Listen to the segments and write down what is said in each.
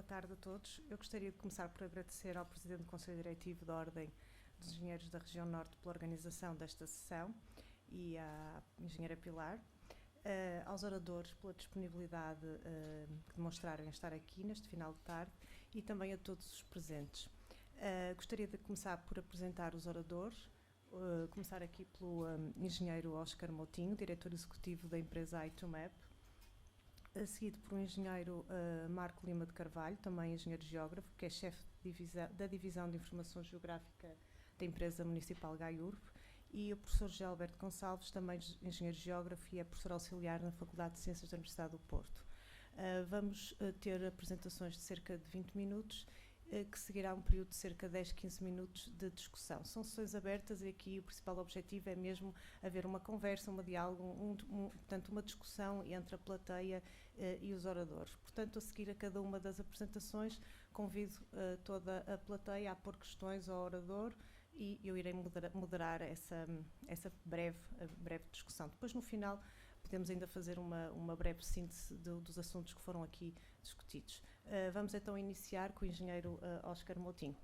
boa tarde a todos. Eu gostaria de começar por agradecer ao Presidente do Conselho Diretivo da Ordem dos Engenheiros da Região Norte pela organização desta sessão e à Engenheira Pilar, aos oradores pela disponibilidade que demonstraram em estar aqui neste final de tarde e também a todos os presentes. Gostaria de começar por apresentar os oradores, começar aqui pelo Engenheiro Oscar Moutinho, Diretor Executivo da empresa I2Map, seguido por um engenheiro Marco Lima de Carvalho, também engenheiro geógrafo, que é chefe da Divisão de Informação Geográfica da empresa municipal GAIURB, e o professor Gilberto Gonçalves, também engenheiro geógrafo e é professor auxiliar na Faculdade de Ciências da Universidade do Porto. Vamos ter apresentações de cerca de 20 minutos, que seguirá um período de cerca de 10, 15 minutos de discussão. São sessões abertas e aqui o principal objetivo é mesmo haver uma conversa, um diálogo, portanto uma discussão entre a plateia e os oradores. Portanto, a seguir a cada uma das apresentações, convido toda a plateia a pôr questões ao orador e eu irei moderar essa breve discussão. Depois, no final, podemos ainda fazer uma breve síntese dos assuntos que foram aqui discutidos. Vamos então iniciar com o engenheiro Oscar Moutinho.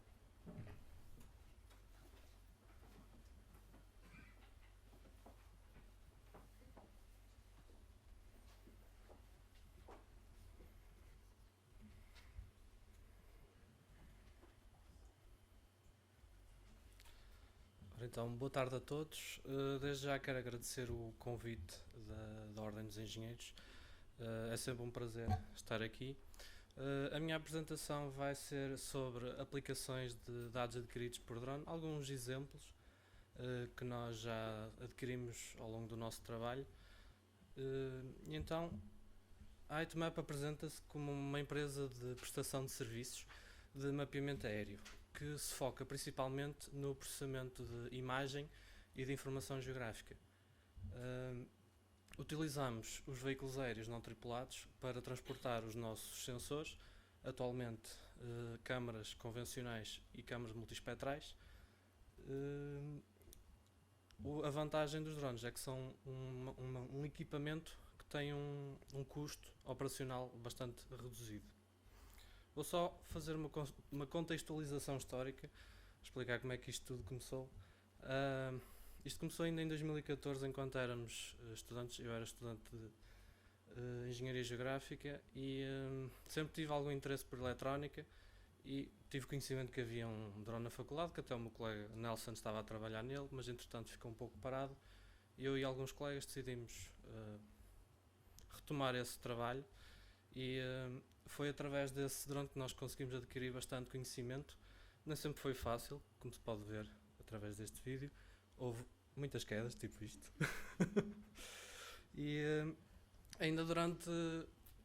Então, boa tarde a todos. Desde já quero agradecer o convite da Ordem dos Engenheiros. É sempre um prazer estar aqui. A minha apresentação vai ser sobre aplicações de dados adquiridos por drone, alguns exemplos que nós já adquirimos ao longo do nosso trabalho. E então, a I2Map apresenta-se como uma empresa de prestação de serviços de mapeamento aéreo, que se foca principalmente no processamento de imagem e de informação geográfica. Utilizamos os veículos aéreos não tripulados para transportar os nossos sensores, atualmente câmaras convencionais e câmaras multispectrais. A vantagem dos drones é que são um equipamento que tem um custo operacional bastante reduzido. Vou só fazer uma contextualização histórica, explicar como é que isto tudo começou. Isto começou ainda em 2014, enquanto éramos estudantes. Eu era estudante de Engenharia Geográfica e sempre tive algum interesse por eletrónica e tive conhecimento que havia um drone na faculdade, que até o meu colega Nelson estava a trabalhar nele, mas entretanto ficou um pouco parado. Eu e alguns colegas decidimos retomar esse trabalho e foi através desse drone que nós conseguimos adquirir bastante conhecimento. Nem sempre foi fácil, como se pode ver através deste vídeo. Houve muitas quedas, tipo isto. E ainda durante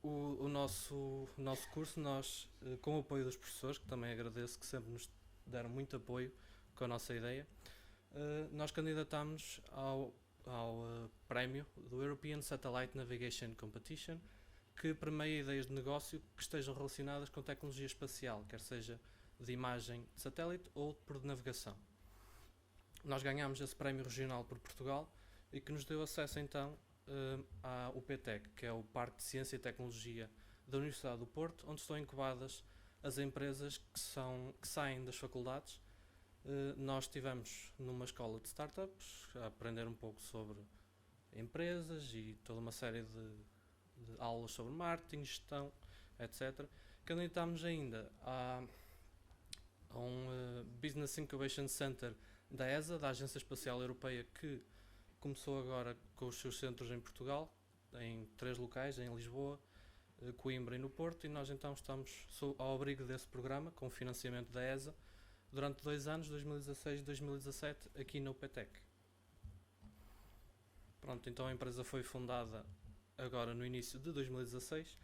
o nosso curso, nós, com o apoio dos professores, que também agradeço, que sempre nos deram muito apoio com a nossa ideia, nós candidatámos ao prémio do European Satellite Navigation Competition, que premia ideias de negócio que estejam relacionadas com tecnologia espacial, quer seja de imagem de satélite ou por navegação. Nós ganhámos esse prémio regional por Portugal e que nos deu acesso então à UPTEC, que é o Parque de Ciência e Tecnologia da Universidade do Porto, onde estão incubadas as empresas que saem das faculdades. Nós estivemos numa escola de startups a aprender um pouco sobre empresas e toda uma série de aulas sobre marketing, gestão, etc. Candidatámos ainda a um Business Incubation Center da ESA, da Agência Espacial Europeia, que começou agora com os seus centros em Portugal, em 3 locais, em Lisboa, Coimbra e no Porto, e nós então estamos ao abrigo desse programa, com o financiamento da ESA, durante 2 anos, 2016 e 2017, aqui na UPTEC. Pronto, então a empresa foi fundada agora no início de 2016,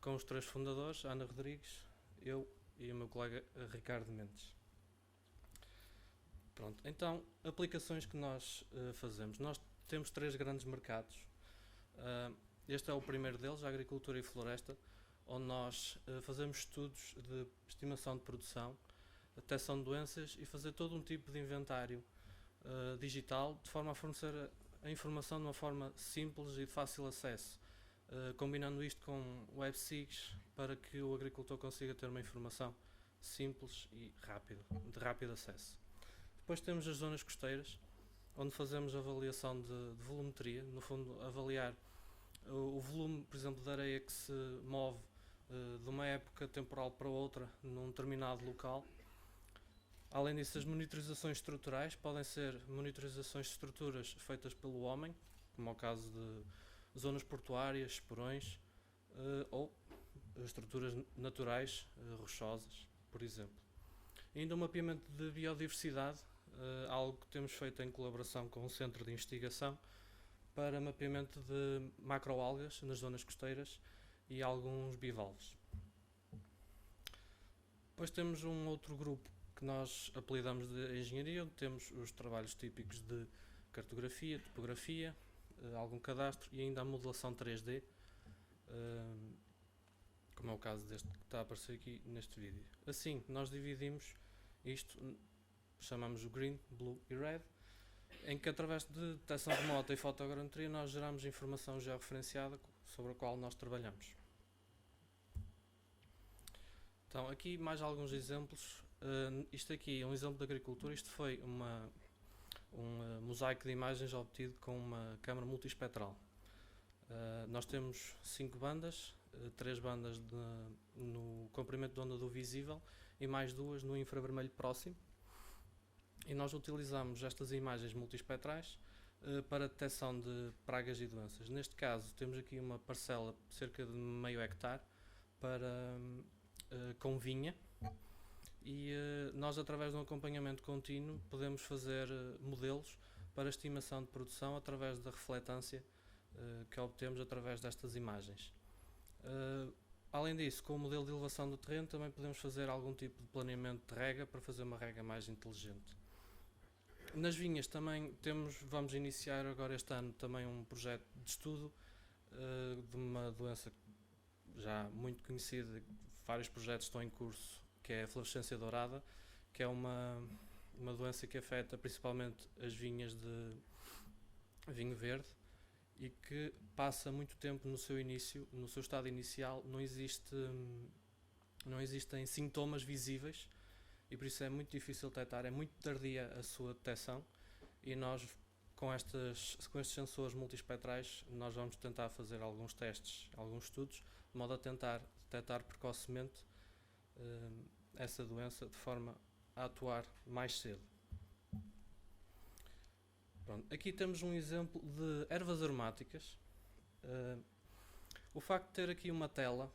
com os 3 fundadores, Ana Rodrigues, eu e o meu colega Ricardo Mendes. Pronto, então, aplicações que nós fazemos. Nós temos 3 grandes mercados. Este é o primeiro deles, a agricultura e floresta, onde nós fazemos estudos de estimação de produção, detecção de doenças e fazer todo um tipo de inventário digital, de forma a fornecer a informação de uma forma simples e de fácil acesso combinando isto com WebSIGs para que o agricultor consiga ter uma informação simples e rápida, de rápido acesso. Depois temos as zonas costeiras, onde fazemos avaliação de volumetria, no fundo avaliar o volume, por exemplo, de areia que se move de uma época temporal para outra num determinado local. Além disso, as monitorizações estruturais podem ser monitorizações de estruturas feitas pelo homem, como é o caso de zonas portuárias, esporões, ou estruturas naturais, rochosas, por exemplo. Ainda o mapeamento de biodiversidade, algo que temos feito em colaboração com o Centro de Investigação para mapeamento de macroalgas nas zonas costeiras e alguns bivalves. Depois temos um outro grupo que nós apelidamos de engenharia, onde temos os trabalhos típicos de cartografia, topografia, algum cadastro e ainda a modelação 3D, como é o caso deste que está a aparecer aqui neste vídeo. Assim, nós dividimos isto, chamamos o Green, Blue e Red, em que através de detecção remota e fotogrametria nós geramos informação georreferenciada sobre a qual nós trabalhamos. Então, aqui mais alguns exemplos. Isto aqui é um exemplo de agricultura. Isto foi um mosaico de imagens obtido com uma câmara multiespectral. Nós temos 5 bandas, 3 bandas no comprimento de onda do visível e mais 2 no infravermelho próximo. E nós utilizamos estas imagens multiespectrais para detecção de pragas e doenças. Neste caso, temos aqui uma parcela de cerca de meio hectare com vinha. E nós, através de um acompanhamento contínuo, podemos fazer modelos para estimação de produção através da refletância que obtemos através destas imagens. Além disso, com o modelo de elevação do terreno, também podemos fazer algum tipo de planeamento de rega para fazer uma rega mais inteligente. Nas vinhas também vamos iniciar agora este ano também um projeto de estudo de uma doença já muito conhecida, vários projetos estão em curso, que é a flavescência dourada, que é uma doença que afeta principalmente as vinhas de vinho verde e que passa muito tempo no seu início, no seu estado inicial, não existem sintomas visíveis e por isso é muito difícil detectar, é muito tardia a sua detecção e nós com estes sensores multiespectrais nós vamos tentar fazer alguns testes, alguns estudos, de modo a tentar detectar precocemente essa doença de forma a atuar mais cedo. Pronto, aqui temos um exemplo de ervas aromáticas. O facto de ter aqui uma tela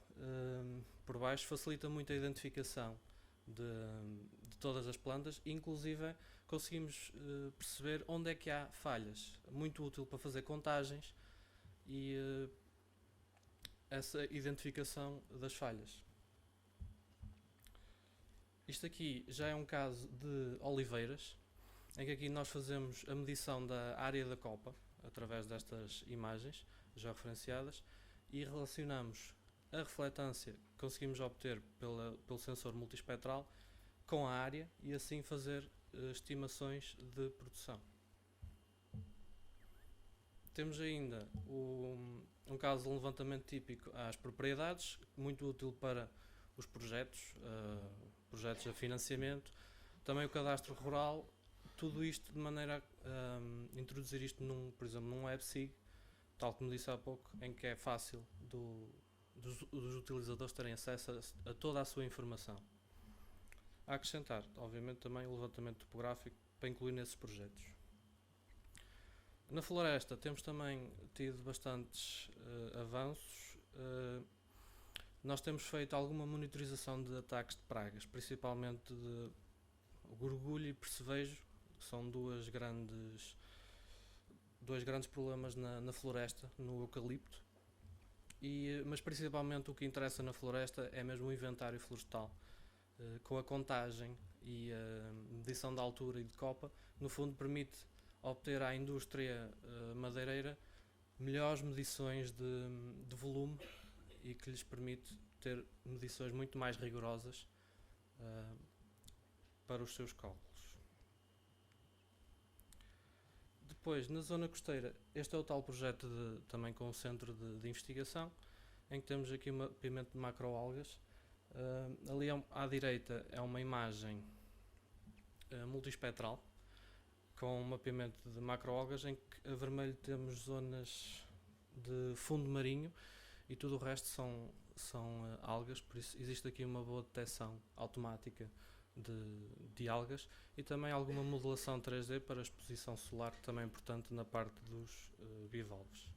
por baixo facilita muito a identificação de todas as plantas, inclusive conseguimos perceber onde é que há falhas. Muito útil para fazer contagens e essa identificação das falhas. Isto aqui já é um caso de oliveiras, em que aqui nós fazemos a medição da área da copa, através destas imagens já referenciadas, e relacionamos a refletância que conseguimos obter pelo sensor multiespectral com a área e assim fazer estimações de produção. Temos ainda um caso de levantamento típico às propriedades, muito útil para os projetos de financiamento, também o cadastro rural, tudo isto de maneira a introduzir isto, por exemplo, num WebSig, tal como disse há pouco, em que é fácil dos utilizadores terem acesso a toda a sua informação. A acrescentar, obviamente, também o levantamento topográfico para incluir nesses projetos. Na floresta temos também tido bastantes avanços. Nós temos feito alguma monitorização de ataques de pragas, principalmente de gorgulho e percevejo, que são dois grandes problemas na floresta, no eucalipto. Mas principalmente o que interessa na floresta é mesmo o inventário florestal, com a contagem e a medição da altura e de copa, no fundo permite obter à indústria madeireira melhores medições de volume e que lhes permite ter medições muito mais rigorosas para os seus cálculos. Depois, na zona costeira, este é o tal projeto também com o centro de investigação, em que temos aqui um mapeamento de macroalgas. Ali à direita é uma imagem multiespectral, com um mapeamento de macroalgas, em que a vermelho temos zonas de fundo marinho e tudo o resto são algas, por isso existe aqui uma boa detecção automática de algas e também alguma modelação 3D para a exposição solar, que também é importante na parte dos bivalves.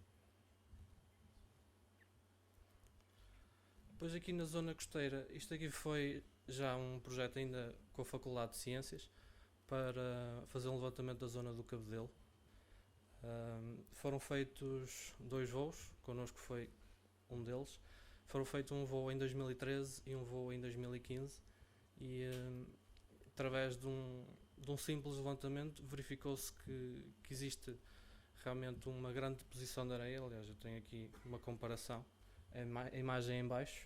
Depois aqui na zona costeira, isto aqui foi já um projeto ainda com a Faculdade de Ciências para fazer um levantamento da zona do Cabedelo. Foram feitos 2 voos, connosco foi um deles. Foram feitos um voo em 2013 e um voo em 2015 e através de um simples levantamento verificou-se que existe realmente uma grande deposição de areia. Aliás, eu tenho aqui uma comparação, a imagem em baixo,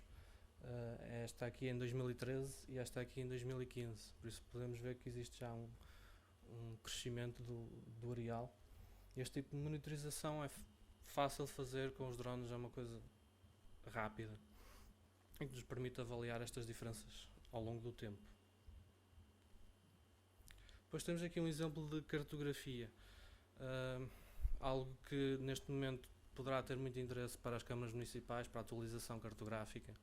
esta aqui em 2013 e esta aqui em 2015, por isso podemos ver que existe já um crescimento do areal. Este tipo de monitorização é fácil de fazer com os drones, é uma coisa rápida e que nos permite avaliar estas diferenças ao longo do tempo. Depois temos aqui um exemplo de cartografia, algo que neste momento poderá ter muito interesse para as câmaras municipais, para a atualização cartográfica.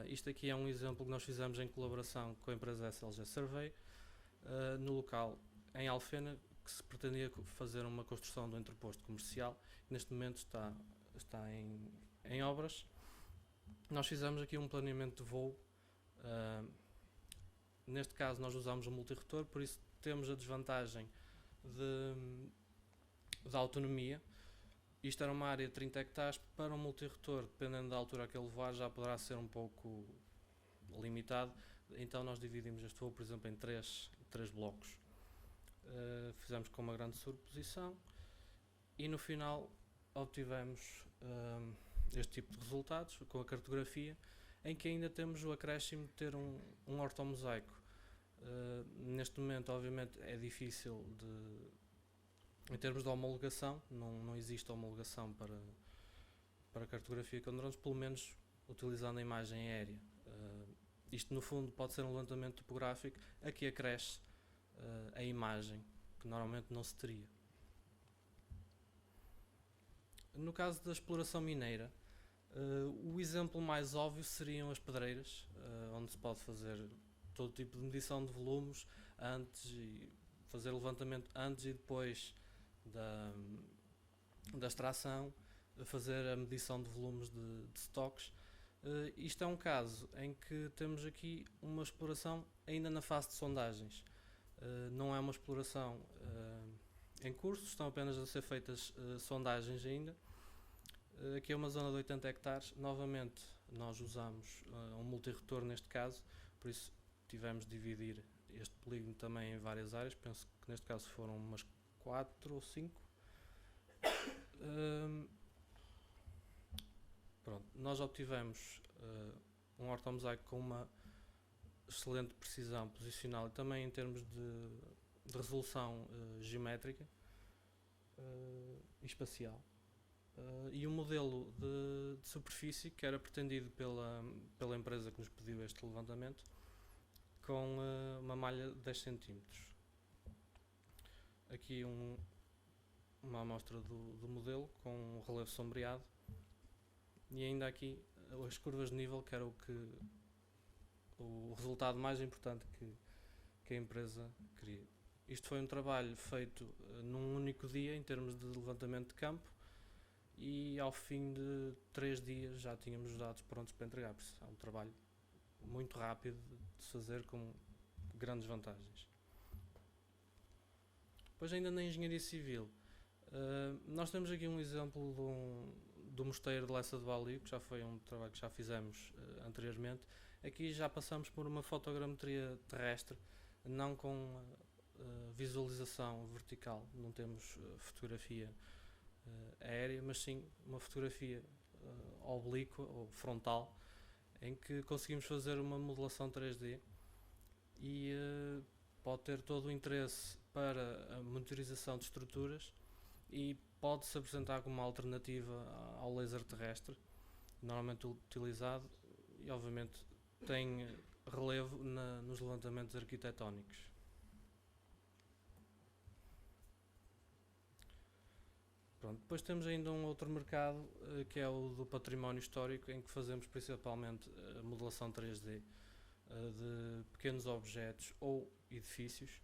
Isto aqui é um exemplo que nós fizemos em colaboração com a empresa SLG Survey, no local em Alfena, que se pretendia fazer uma construção do entreposto comercial. Neste momento está em obras. Nós fizemos aqui um planeamento de voo. Neste caso nós usamos um multirotor, por isso temos a desvantagem da autonomia. Isto era uma área de 30 hectares, para um multirotor, dependendo da altura a que ele voar, já poderá ser um pouco limitado. Então nós dividimos este voo, por exemplo, em três blocos. Fizemos com uma grande sobreposição e no final obtivemos este tipo de resultados com a cartografia, em que ainda temos o acréscimo de ter um ortomosaico. Neste momento, obviamente, é difícil em termos de homologação, não existe homologação para cartografia com drones, pelo menos utilizando a imagem aérea. Isto no fundo pode ser um levantamento topográfico, aqui acresce a imagem, que normalmente não se teria. No caso da exploração mineira, o exemplo mais óbvio seriam as pedreiras, onde se pode fazer todo tipo de medição de volumes antes e fazer levantamento antes e depois da extração, fazer a medição de volumes de estoques. Isto é um caso em que temos aqui uma exploração ainda na fase de sondagens. Não é uma exploração em curso, estão apenas a ser feitas sondagens ainda. Aqui é uma zona de 80 hectares, novamente nós usamos um multirotor neste caso, por isso tivemos de dividir este polígono também em várias áreas, penso que neste caso foram umas 4 ou 5. Pronto, nós obtivemos um ortomosaico com uma excelente precisão posicional e também em termos de resolução geométrica e espacial. E um modelo de superfície que era pretendido pela empresa que nos pediu este levantamento, com uma malha de 10 cm. Aqui uma amostra do modelo com um relevo sombreado e ainda aqui as curvas de nível, que era o resultado mais importante que a empresa queria. Isto foi um trabalho feito num único dia em termos de levantamento de campo e ao fim de 3 dias já tínhamos os dados prontos para entregar. Por isso é um trabalho muito rápido de se fazer, com grandes vantagens. Depois, ainda na engenharia civil, nós temos aqui um exemplo do mosteiro de Lessa de Balio, que já foi um trabalho que já fizemos anteriormente. Aqui já passamos por uma fotogrametria terrestre, não com visualização vertical, não temos fotografia aérea, mas sim uma fotografia oblíqua ou frontal, em que conseguimos fazer uma modelação 3D e pode ter todo o interesse para a monitorização de estruturas e pode-se apresentar como uma alternativa ao laser terrestre, normalmente utilizado, e obviamente tem relevo nos levantamentos arquitetónicos. Pronto, depois temos ainda um outro mercado, que é o do património histórico, em que fazemos principalmente a modelação 3D de pequenos objetos ou edifícios.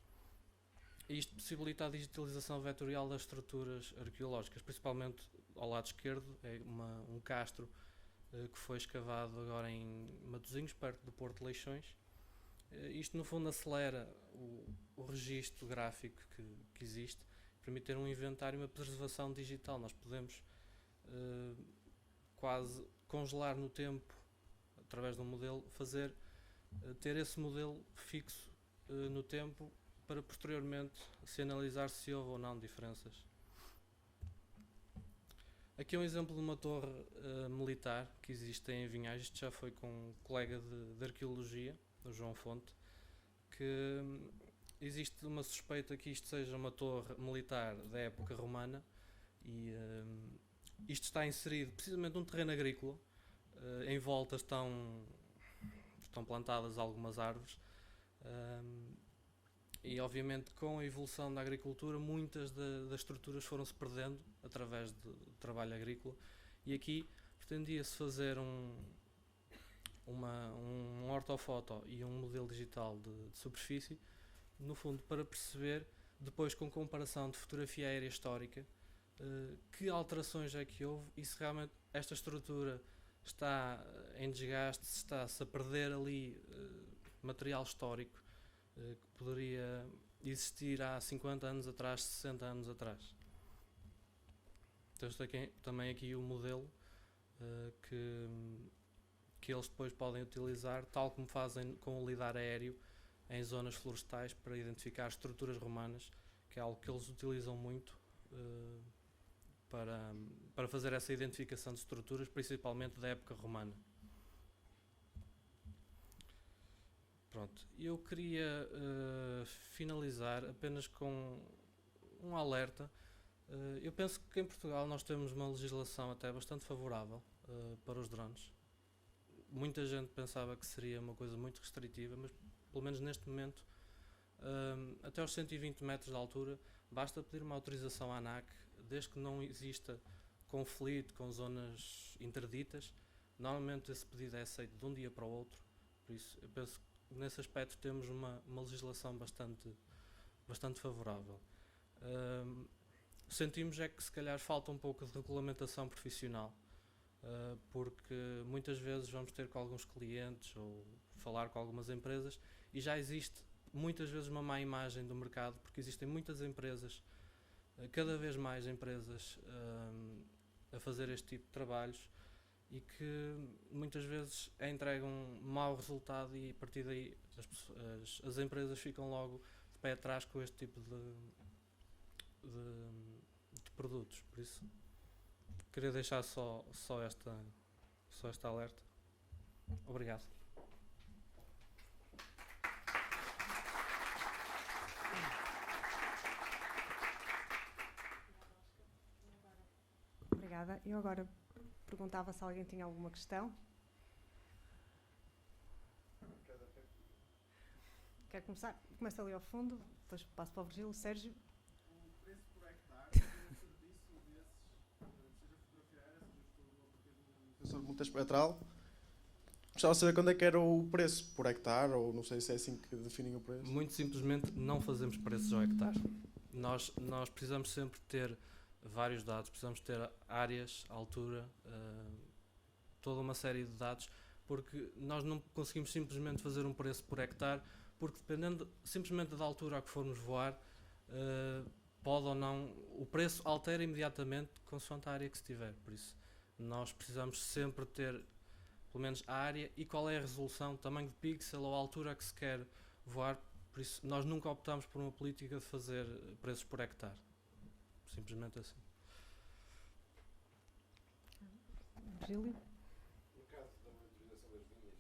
E isto possibilita a digitalização vetorial das estruturas arqueológicas, principalmente ao lado esquerdo, é um castro que foi escavado agora em Matosinhos, perto do Porto de Leixões. Isto no fundo acelera o registro gráfico que existe, permite ter um inventário e uma preservação digital. Nós podemos quase congelar no tempo, através de um modelo, ter esse modelo fixo no tempo, para posteriormente se analisar se houve ou não diferenças. Aqui é um exemplo de uma torre militar que existe em Vinhais. Isto já foi com um colega de arqueologia, o João Fonte, que existe uma suspeita que isto seja uma torre militar da época romana, e isto está inserido precisamente num terreno agrícola. Em volta estão plantadas algumas árvores, e obviamente com a evolução da agricultura muitas das estruturas foram-se perdendo através do trabalho agrícola, e aqui pretendia-se fazer um ortofoto e um modelo digital de superfície, no fundo para perceber, depois com comparação de fotografia aérea histórica, que alterações é que houve e se realmente esta estrutura está em desgaste, se está-se a perder ali material histórico que poderia existir há 50 anos atrás, 60 anos atrás. Então está aqui, também aqui o modelo que eles depois podem utilizar, tal como fazem com o lidar aéreo em zonas florestais, para identificar estruturas romanas, que é algo que eles utilizam muito para fazer essa identificação de estruturas, principalmente da época romana. Pronto, eu queria finalizar apenas com um alerta. Eu penso que em Portugal nós temos uma legislação até bastante favorável para os drones. Muita gente pensava que seria uma coisa muito restritiva, mas pelo menos neste momento, até aos 120 metros de altura, basta pedir uma autorização à ANAC, desde que não exista conflito com zonas interditas. Normalmente esse pedido é aceito de um dia para o outro, por isso eu penso que nesse aspecto temos uma legislação bastante favorável. Sentimos é que se calhar falta um pouco de regulamentação profissional, porque muitas vezes vamos ter com alguns clientes ou falar com algumas empresas e já existe muitas vezes uma má imagem do mercado, porque existem muitas empresas, cada vez mais empresas a fazer este tipo de trabalhos, e que muitas vezes entregam um mau resultado, e a partir daí as empresas ficam logo de pé atrás com este tipo de produtos. Por isso queria deixar só esta alerta. Obrigado. Obrigada. Eu agora perguntava se alguém tinha alguma questão. Quer começar? Começa ali ao fundo, depois passo para o Virgílio. Sérgio. O preço por hectare de um serviço desses, seja fotografia aérea, seja estudo a partir de um sensor multiespectral, gostava de saber quando é que era o preço por hectare, ou não sei se é assim que definem o preço. Muito simplesmente não fazemos preços ao hectare. Nós precisamos sempre ter vários dados, precisamos ter áreas, altura, toda uma série de dados, porque nós não conseguimos simplesmente fazer um preço por hectare, porque dependendo simplesmente da altura a que formos voar, pode ou não, o preço altera imediatamente consoante a área que se tiver. Por isso nós precisamos sempre ter pelo menos a área e qual é a resolução, tamanho de pixel ou a altura a que se quer voar. Por isso nós nunca optamos por uma política de fazer preços por hectare, simplesmente assim. Virgílio? No caso da monitorização das vinhas,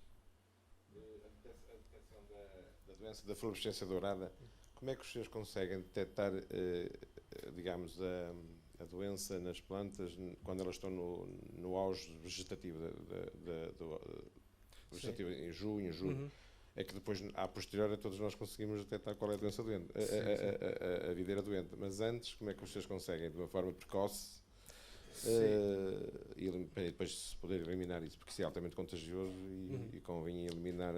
a detecção da doença da fluorescência dourada, como é que os senhores conseguem detectar, digamos, a doença nas plantas quando elas estão no auge vegetativo, vegetativo em junho, julho. Uhum. É que depois, à posteriori, todos nós conseguimos detectar qual é a doença doente, a videira doente. Mas antes, como é que vocês conseguem, de uma forma precoce, e depois se poder eliminar isso? Porque isso é altamente contagioso e convém eliminar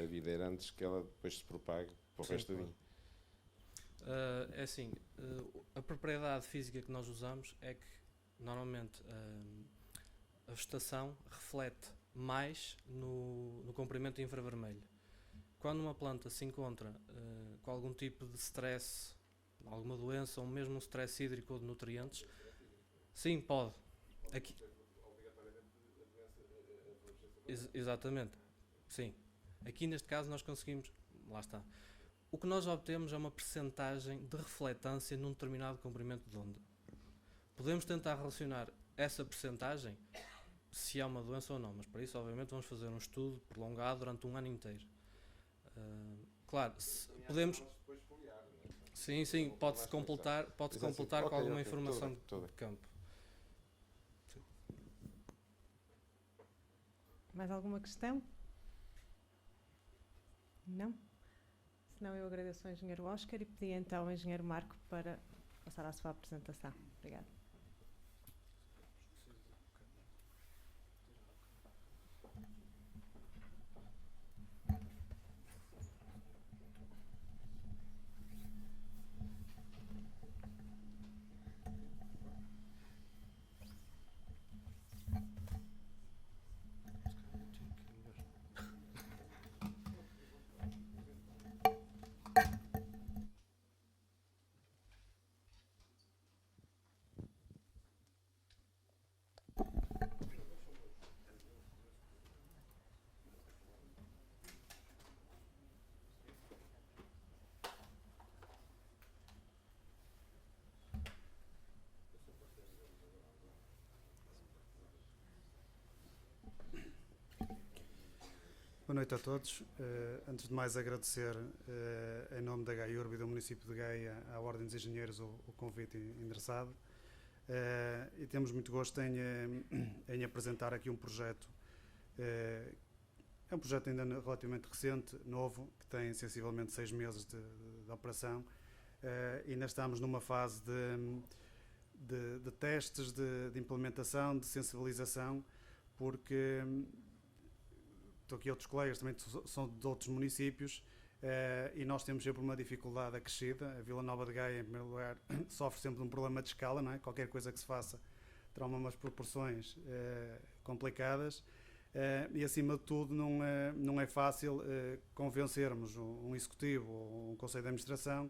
a videira antes que ela depois se propague para o resto da vinha. É assim, a propriedade física que nós usamos é que normalmente a vegetação reflete mais no comprimento infravermelho. Quando uma planta se encontra com algum tipo de stress, alguma doença ou mesmo um stress hídrico ou de nutrientes, sim, pode. Aqui, exatamente, sim. Aqui neste caso nós conseguimos, lá está. O que nós obtemos é uma percentagem de refletância num determinado comprimento de onda. Podemos tentar relacionar essa percentagem se há uma doença ou não, mas para isso obviamente vamos fazer um estudo prolongado durante um ano inteiro. Claro, podemos... Sim, pode-se completar com alguma informação de campo. Sim. Mais alguma questão? Não? Senão eu agradeço ao engenheiro Oscar e pedi então ao engenheiro Marco para passar à sua apresentação. Obrigada. Boa noite a todos. Antes de mais agradecer em nome da GAIURB e do município de Gaia à Ordem dos Engenheiros o convite endereçado. E temos muito gosto em apresentar aqui um projeto. É um projeto ainda relativamente recente, novo, que tem sensivelmente 6 meses de operação. Ainda estamos numa fase de testes, de implementação, de sensibilização, porque estou aqui outros colegas também são de outros municípios e nós temos sempre uma dificuldade acrescida. A Vila Nova de Gaia, em primeiro lugar, sofre sempre de um problema de escala, não é? Qualquer coisa que se faça terá umas proporções complicadas e, acima de tudo, não é fácil convencermos um executivo ou um conselho de administração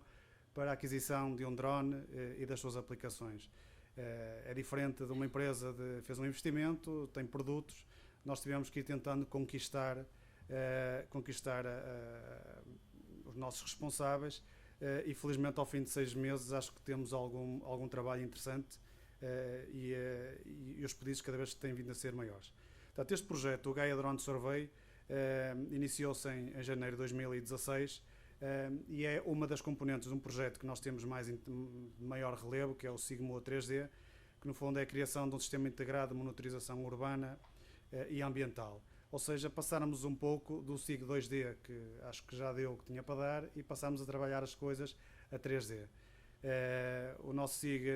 para a aquisição de um drone e das suas aplicações. É diferente de uma empresa que fez um investimento, tem produtos. Nós tivemos que ir tentando conquistar os nossos responsáveis e, felizmente, ao fim de 6 meses, acho que temos algum trabalho interessante e os pedidos cada vez têm vindo a ser maiores. Portanto, este projeto, o Gaia Drone Survey, iniciou-se em janeiro de 2016 e é uma das componentes de um projeto que nós temos de maior relevo, que é o SIGMO 3D, que no fundo é a criação de um sistema integrado de monitorização urbana e ambiental. Ou seja, passáramos um pouco do SIG 2D, que acho que já deu o que tinha para dar, e passámos a trabalhar as coisas a 3D. O nosso SIG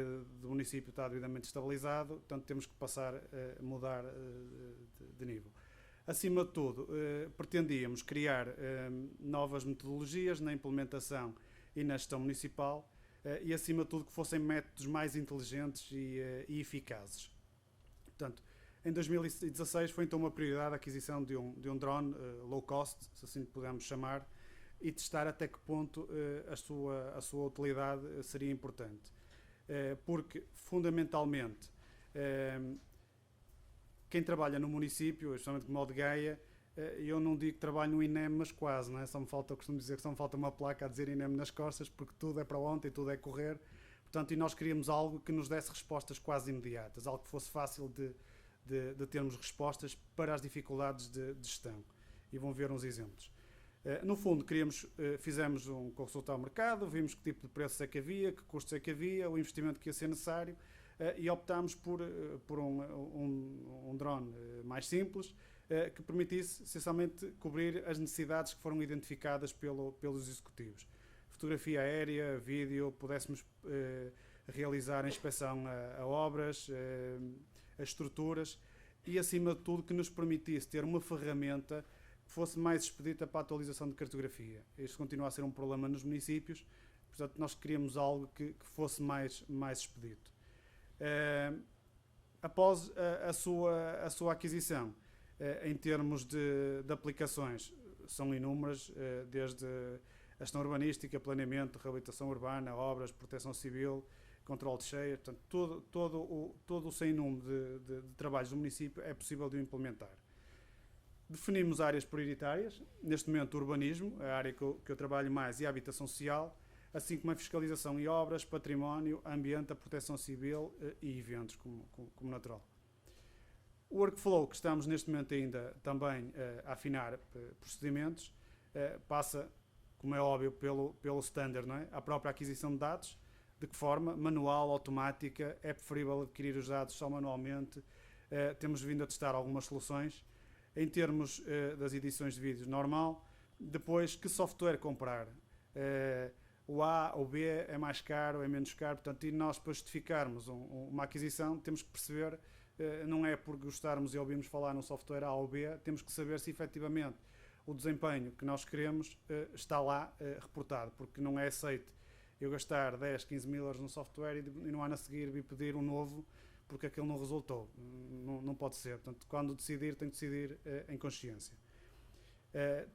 do município está devidamente estabilizado, portanto temos que passar a mudar de nível. Acima de tudo, pretendíamos criar novas metodologias na implementação e na gestão municipal e, acima de tudo, que fossem métodos mais inteligentes e eficazes. Portanto, em 2016 foi então uma prioridade a aquisição de um drone low cost, se assim podemos chamar, e testar até que ponto a sua utilidade seria importante. Porque, fundamentalmente, quem trabalha no município, especialmente como o de Gaia, eu não digo que trabalho no INEM, mas quase, não é? Costumo dizer que só me falta uma placa a dizer INEM nas costas, porque tudo é para ontem, tudo é correr. Portanto, e nós queríamos algo que nos desse respostas quase imediatas, algo que fosse fácil de termos respostas para as dificuldades de gestão. E vão ver uns exemplos. No fundo, fizemos consulta ao mercado, vimos que tipo de preços é que havia, que custos é que havia, o investimento que ia ser necessário, e optámos por um drone mais simples, que permitisse essencialmente cobrir as necessidades que foram identificadas pelos executivos. Fotografia aérea, vídeo, pudéssemos realizar a inspeção a obras, a estruturas e, acima de tudo, que nos permitisse ter uma ferramenta que fosse mais expedita para a atualização de cartografia. Isto continua a ser um problema nos municípios, portanto, nós queríamos algo que fosse mais expedito. Após a sua aquisição, em termos de aplicações, são inúmeras, desde a gestão urbanística, planeamento, reabilitação urbana, obras, proteção civil, controle de cheias, portanto, todo o sem número de trabalhos do município é possível de o implementar. Definimos áreas prioritárias, neste momento urbanismo, a área que eu trabalho mais, e a habitação social, assim como a fiscalização e obras, património, ambiente, a proteção civil e eventos, como natural. O workflow que estamos neste momento ainda também a afinar procedimentos passa, como é óbvio, pelo standard, não é? A própria aquisição de dados, de que forma, manual, automática, é preferível adquirir os dados só manualmente. Temos vindo a testar algumas soluções. Em termos das edições de vídeos, normal. Depois, que software comprar? O A ou B é mais caro, é menos caro, portanto, e nós para justificarmos uma aquisição temos que perceber, não é por gostarmos e ouvirmos falar no software A ou B, temos que saber se efetivamente o desempenho que nós queremos está lá reportado, porque não é aceito eu gastar 10, 15 mil euros no software e no ano a seguir vir pedir um novo porque aquele não resultou. Não pode ser. Portanto, quando decidir, tem que decidir em consciência.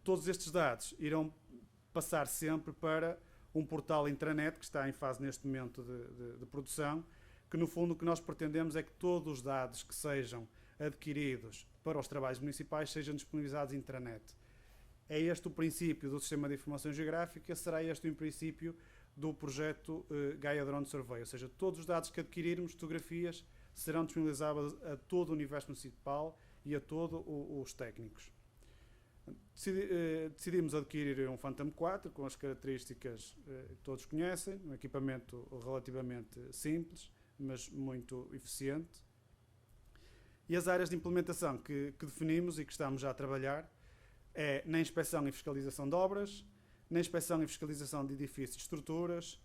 Todos estes dados irão passar sempre para um portal intranet que está em fase neste momento de produção, que no fundo o que nós pretendemos é que todos os dados que sejam adquiridos para os trabalhos municipais sejam disponibilizados intranet. É este o princípio do Sistema de Informação Geográfica, será este o princípio do projeto Gaia Drone Survey, ou seja, todos os dados que adquirirmos, fotografias, serão disponibilizados a todo o universo municipal e a todos os técnicos. Decidimos adquirir um Phantom 4 com as características que todos conhecem, um equipamento relativamente simples, mas muito eficiente. E as áreas de implementação que definimos e que estamos já a trabalhar é na inspeção e fiscalização de obras, na inspeção e fiscalização de edifícios e estruturas,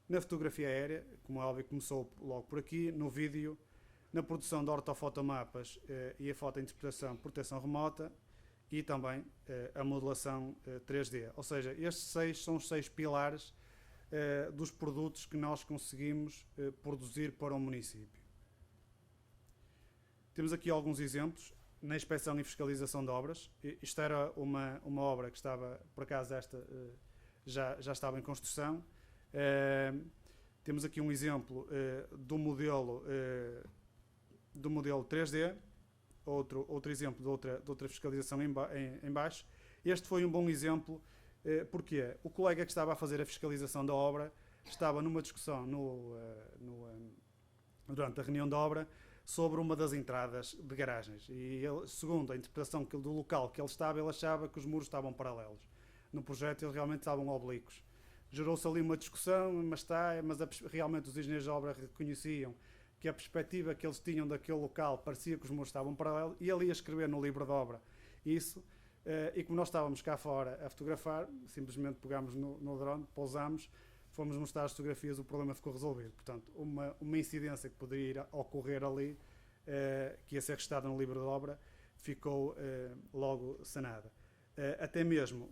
na fotografia aérea, como é óbvio, começou logo por aqui, no vídeo, na produção de ortofotomapas e a fotointerpretação por proteção remota e também a modelação 3D. Ou seja, estes 6 são os 6 pilares dos produtos que nós conseguimos produzir para o município. Temos aqui alguns exemplos. Na inspeção e fiscalização de obras, isto era uma obra que estava, por acaso esta já estava em construção. Temos aqui um exemplo do modelo 3D, outro exemplo de outra fiscalização em baixo. Este foi um bom exemplo, porque o colega que estava a fazer a fiscalização da obra estava numa discussão durante a reunião da obra sobre uma das entradas de garagens. E ele, segundo a interpretação do local que ele estava, ele achava que os muros estavam paralelos. No projeto eles realmente estavam oblíquos. Gerou-se ali uma discussão, mas realmente os engenheiros de obra reconheciam que a perspectiva que eles tinham daquele local parecia que os muros estavam paralelos, e ele ia escrever no livro de obra isso, e como nós estávamos cá fora a fotografar, simplesmente pegámos no drone, pousámos, fomos mostrar as fotografias, o problema ficou resolvido. Portanto, uma incidência que poderia ocorrer ali, que ia ser registada no livro de obra, ficou logo sanada. Até mesmo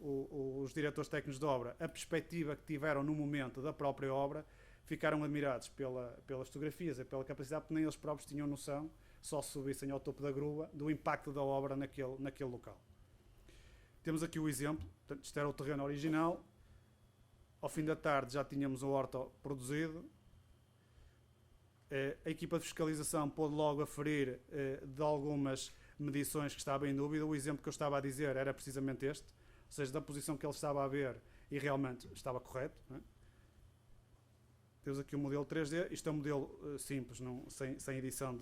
os diretores técnicos de obra, a perspectiva que tiveram no momento da própria obra, ficaram admirados pelas fotografias e pela capacidade, porque nem eles próprios tinham noção, só se subissem ao topo da grua, do impacto da obra naquele local. Temos aqui o exemplo, portanto, isto era o terreno original. Ao fim da tarde já tínhamos o orto produzido. A equipa de fiscalização pôde logo aferir de algumas medições que estavam em dúvida. O exemplo que eu estava a dizer era precisamente este, ou seja, da posição que ele estava a ver e realmente estava correto. Não é? Temos aqui o modelo 3D. Isto é um modelo simples, sem edição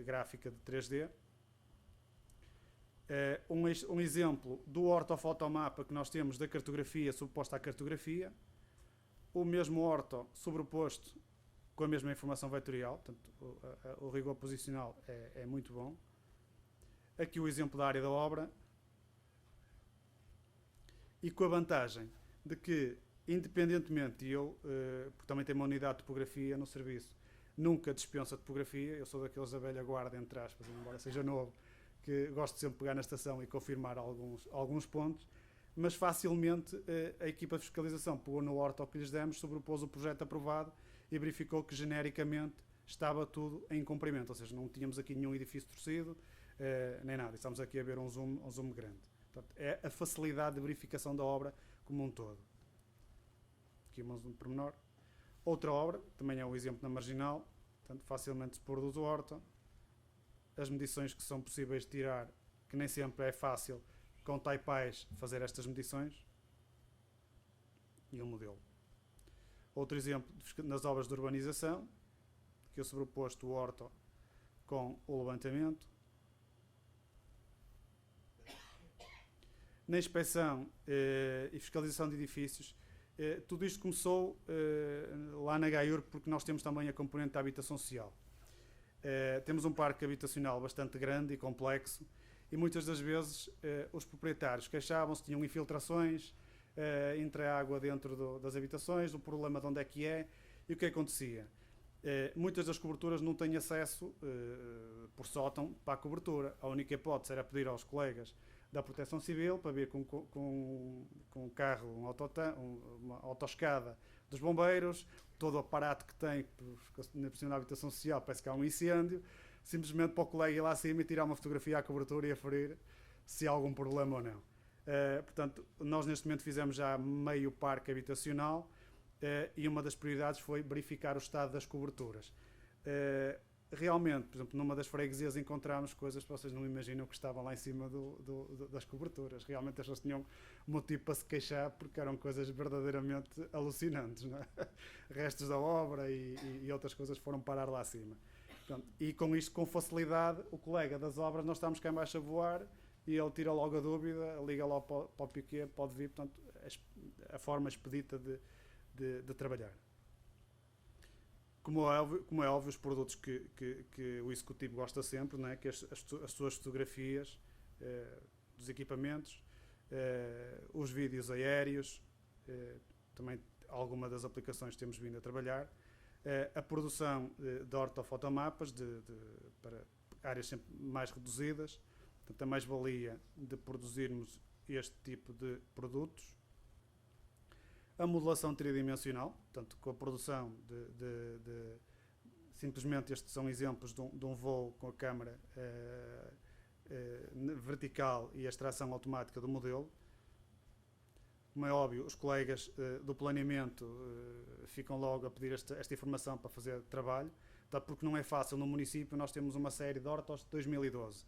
gráfica de 3D. Um exemplo do ortofotomapa que nós temos da cartografia sobreposta à cartografia. O mesmo orto sobreposto com a mesma informação vetorial, portanto, o rigor posicional é muito bom. Aqui o exemplo da área da obra, e com a vantagem de que, independentemente, porque também tenho uma unidade de topografia no serviço, nunca dispenso a topografia. Eu sou daqueles da velha guarda, entre aspas, embora seja novo, que gosto de sempre pegar na estação e confirmar alguns pontos, mas facilmente a equipa de fiscalização pegou no orto que lhes demos, sobrepôs o projeto aprovado e verificou que genericamente estava tudo em cumprimento, ou seja, não tínhamos aqui nenhum edifício torcido, nem nada. Estamos aqui a ver um zoom grande. Portanto, é a facilidade de verificação da obra como um todo. Aqui um zoom pormenor. Outra obra, também é o exemplo na marginal, portanto, facilmente se produz o orto. As medições que são possíveis de tirar, que nem sempre é fácil com taipais fazer estas medições, e um modelo. Outro exemplo nas obras de urbanização, que eu sobreposto o orto com o levantamento. Na inspeção e fiscalização de edifícios, tudo isto começou lá na GAIUR, porque nós temos também a componente da habitação social. Temos um parque habitacional bastante grande e complexo, e muitas das vezes os proprietários queixavam-se, tinham infiltrações entre a água dentro das habitações, o problema de onde é que é, e o que acontecia? Muitas das coberturas não têm acesso por sótão para a cobertura. A única hipótese era pedir aos colegas da Proteção Civil para vir com um carro, uma autoescada dos bombeiros, todo o aparato que tem, na piscina da habitação social, parece que há um incêndio, simplesmente para o colega ir lá acima e tirar uma fotografia à cobertura e aferir se há algum problema ou não. Portanto, nós neste momento fizemos já meio parque habitacional e uma das prioridades foi verificar o estado das coberturas. Realmente, por exemplo, numa das freguesias encontramos coisas que vocês não imaginam que estavam lá em cima das coberturas. Realmente as pessoas tinham motivo para se queixar porque eram coisas verdadeiramente alucinantes, não é? Restos da obra e outras coisas foram parar lá acima. Portanto, e com isto, com facilidade, o colega das obras, nós estamos cá em baixo a voar e ele tira logo a dúvida, liga logo para o piquet, pode vir, portanto, a forma expedita de trabalhar. Como é óbvio, os produtos que o executivo gosta sempre, não é? Que as suas fotografias dos equipamentos, os vídeos aéreos, também alguma das aplicações que temos vindo a trabalhar, a produção de ortofotomapas para áreas sempre mais reduzidas, portanto, a mais-valia de produzirmos este tipo de produtos. A modelação tridimensional, portanto, com a produção simplesmente estes são exemplos de um voo com a câmara vertical e a extração automática do modelo. Como é óbvio, os colegas do planeamento ficam logo a pedir esta informação para fazer trabalho, porque não é fácil no município. Nós temos uma série de ortos de 2012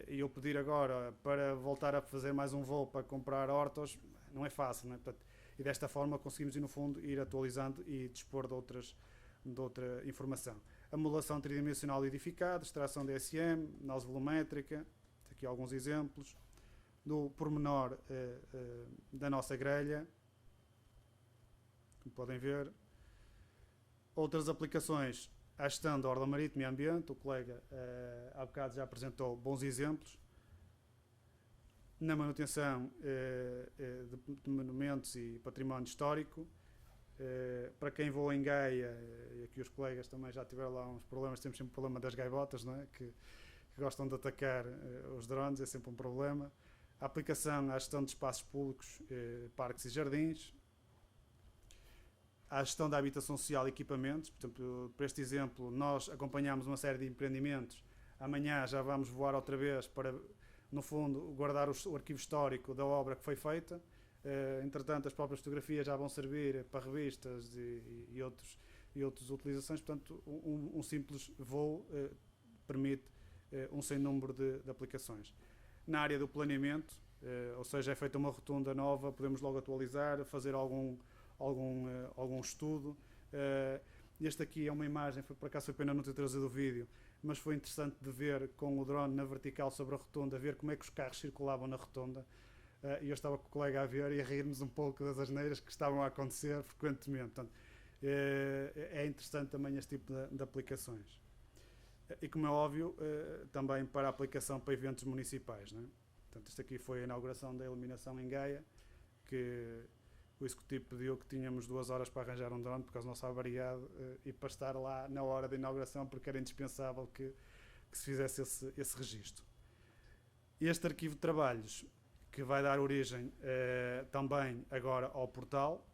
e eu pedir agora para voltar a fazer mais um voo para comprar ortos não é fácil, não é? Portanto, e desta forma conseguimos, no fundo, ir atualizando e dispor de outra informação. A modelação tridimensional edificada, extração de SM, análise volumétrica, aqui alguns exemplos, do pormenor da nossa grelha, como podem ver. Outras aplicações à gestão da ordem marítima e ambiente, o colega há bocado já apresentou bons exemplos. Na manutenção de monumentos e património histórico, para quem voa em Gaia, e aqui os colegas também já tiveram lá uns problemas, temos sempre o problema das gaivotas, não é? que gostam de atacar os drones, é sempre um problema. A aplicação à gestão de espaços públicos, parques e jardins, à gestão da habitação social e equipamentos. Portanto, por este exemplo, nós acompanhamos uma série de empreendimentos, amanhã já vamos voar outra vez para, no fundo, guardar o arquivo histórico da obra que foi feita. Entretanto, as próprias fotografias já vão servir para revistas e outras utilizações. Portanto, um simples voo permite um sem número de aplicações. Na área do planeamento, ou seja, é feita uma rotunda nova, podemos logo atualizar, fazer algum estudo. Este aqui é uma imagem, por acaso foi pena não ter trazido o vídeo, mas foi interessante de ver com o drone na vertical sobre a rotunda, ver como é que os carros circulavam na rotunda. E eu estava com o colega a ver e a rir-nos um pouco das asneiras que estavam a acontecer frequentemente. Portanto, é interessante também este tipo de aplicações. E como é óbvio, também para a aplicação para eventos municipais, não é? Portanto, isto aqui foi a inauguração da iluminação em Gaia, que o Executivo pediu que tínhamos 2 horas para arranjar um drone, por causa do nosso avariado, e para estar lá na hora da inauguração, porque era indispensável que se fizesse esse registro. Este arquivo de trabalhos, que vai dar origem também agora ao portal.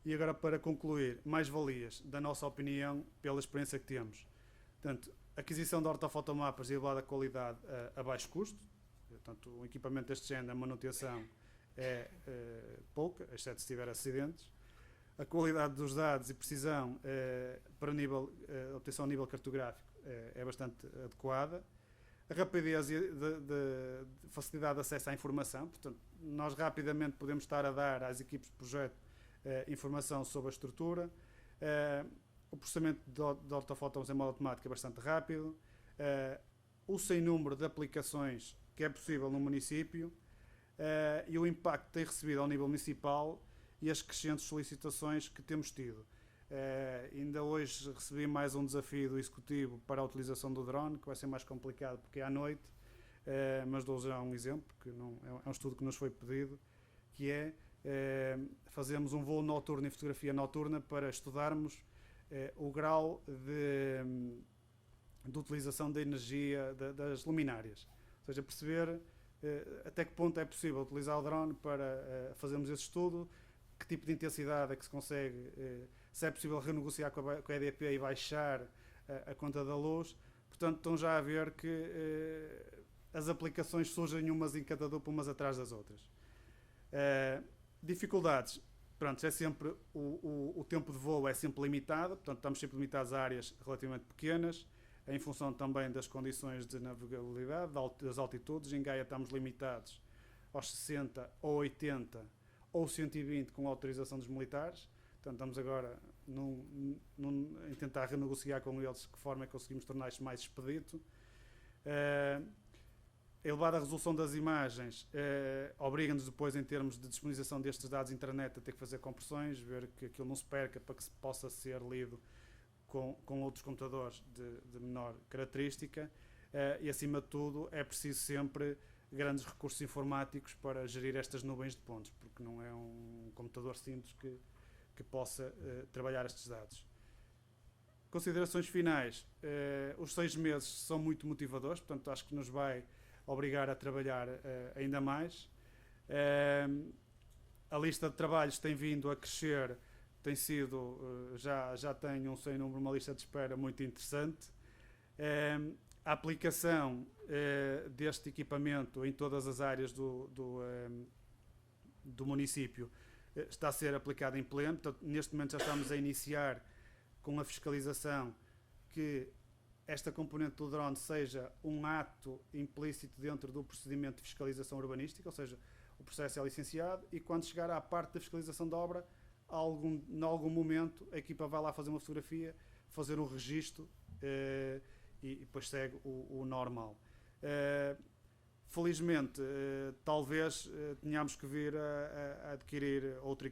E agora, para concluir, mais-valias, da nossa opinião, pela experiência que temos. Portanto, aquisição de ortofotomapas e elevada qualidade a baixo custo. Portanto, o equipamento deste género, a manutenção é pouca, exceto se tiver acidentes. A qualidade dos dados e precisão para obtenção a nível cartográfico é bastante adequada. A rapidez e de facilidade de acesso à informação. Portanto, nós rapidamente podemos estar a dar às equipes de projeto informação sobre a estrutura. O processamento de ortofotos em modo automático é bastante rápido. O sem número de aplicações que é possível no município e o impacto que tem recebido ao nível municipal e as crescentes solicitações que temos tido. Ainda hoje recebi mais um desafio do Executivo para a utilização do drone, que vai ser mais complicado porque é à noite, mas dou já um exemplo, que não, é um estudo que nos foi pedido, que é fazermos um voo noturno e fotografia noturna para estudarmos o grau de utilização da energia das luminárias. Ou seja, perceber até que ponto é possível utilizar o drone para fazermos esse estudo, que tipo de intensidade é que se consegue, se é possível renegociar com a EDP e baixar a conta da luz. Portanto, estão já a ver que as aplicações surgem umas em cada dupla, umas atrás das outras. Dificuldades, pronto, é sempre o tempo de voo é sempre limitado, portanto estamos sempre limitados a áreas relativamente pequenas, em função também das condições de navegabilidade, das altitudes. Em Gaia estamos limitados aos 60 ou 80 ou 120 com a autorização dos militares, portanto estamos agora em tentar renegociar com eles de que forma é que conseguimos tornar isto mais expedito. A elevada resolução das imagens obriga-nos depois, em termos de disponibilização destes dados internet, a ter que fazer compressões, ver que aquilo não se perca para que se possa ser lido com outros computadores de menor característica, e acima de tudo é preciso sempre grandes recursos informáticos para gerir estas nuvens de pontos, porque não é um computador simples que possa trabalhar estes dados. Considerações finais, os 6 meses são muito motivadores, portanto acho que nos vai obrigar a trabalhar ainda mais. A lista de trabalhos tem vindo a crescer, tem sido, já tem um sem número, uma lista de espera muito interessante. A aplicação deste equipamento em todas as áreas do município está a ser aplicada em pleno. Portanto, neste momento já estamos a iniciar com a fiscalização, que esta componente do drone seja um ato implícito dentro do procedimento de fiscalização urbanística, ou seja, o processo é licenciado e quando chegar à parte da fiscalização da obra, em algum momento a equipa vai lá fazer uma fotografia, fazer um registro e depois segue o normal. Felizmente, talvez tenhamos que vir a adquirir outros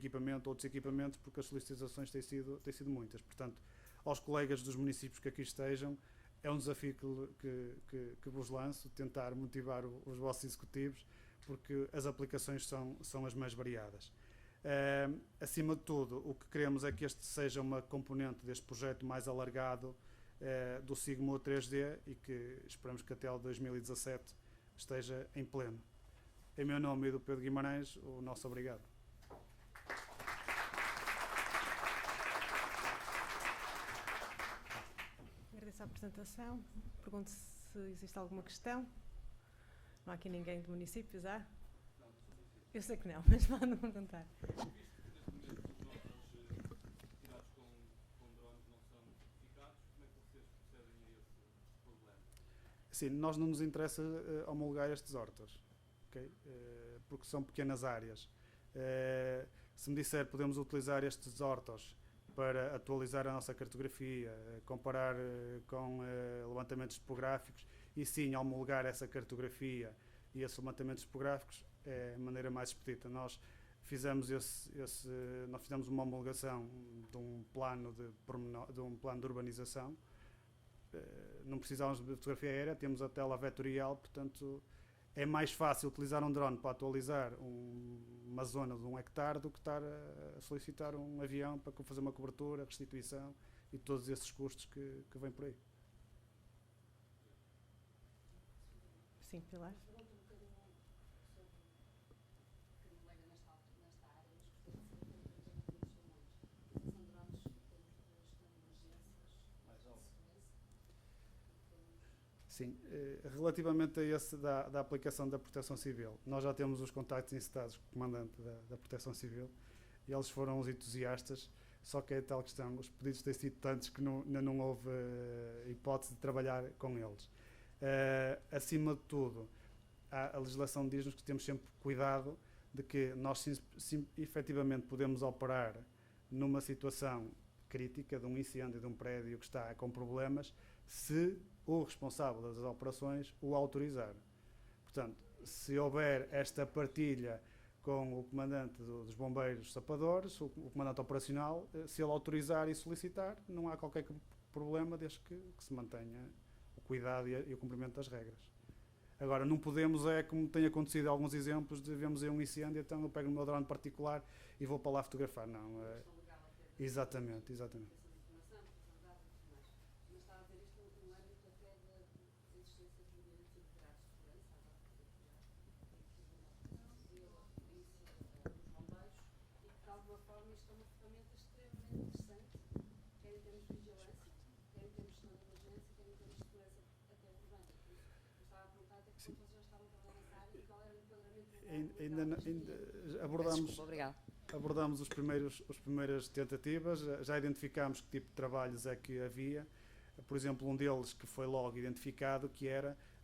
equipamentos, porque as solicitações têm sido muitas. Portanto, aos colegas dos municípios que aqui estejam, é um desafio que vos lanço, tentar motivar os vossos executivos, porque as aplicações são as mais variadas. Acima de tudo, o que queremos é que este seja uma componente deste projeto mais alargado do Sigma 3D e que esperamos que até ao 2017 esteja em pleno. Em meu nome e do Pedro Guimarães, o nosso obrigado. Agradeço a apresentação. Pergunto se existe alguma questão. Não há aqui ninguém do município, já? Eu sei que não, mas podem perguntar. Sim, nós não nos interessa homologar estes hortos, okay? Porque são pequenas áreas. Se me disser podemos utilizar estes hortos para atualizar a nossa cartografia, comparar com levantamentos topográficos e sim homologar essa cartografia e esses levantamentos topográficos é a maneira mais expedita. Nós nós fizemos uma homologação de um plano de urbanização. Não precisávamos de fotografia aérea, temos a tela vetorial, portanto é mais fácil utilizar um drone para atualizar uma zona de 1 hectare do que estar a solicitar um avião para fazer uma cobertura, restituição e todos esses custos que vêm por aí. Sim, Pilar. Sim, relativamente a esse da aplicação da Proteção Civil, nós já temos os contactos incitados com o comandante da Proteção Civil e eles foram os entusiastas, só que é tal questão, os pedidos têm sido tantos que ainda não houve hipótese de trabalhar com eles. Acima de tudo, a legislação diz-nos que temos sempre cuidado de que nós efetivamente podemos operar numa situação crítica de um incêndio de um prédio que está com problemas, se o responsável das operações o autorizar. Portanto, se houver esta partilha com o comandante dos bombeiros sapadores, o comandante operacional, se ele autorizar e solicitar, não há qualquer problema desde que se mantenha o cuidado e o cumprimento das regras. Agora, não podemos, como tem acontecido alguns exemplos, de vemos aí um incêndio, então eu pego no meu drone particular e vou para lá fotografar. Não, exatamente. Abordamos as primeiras tentativas, já identificámos que tipo de trabalhos é que havia. Por exemplo, um deles que foi logo identificado, que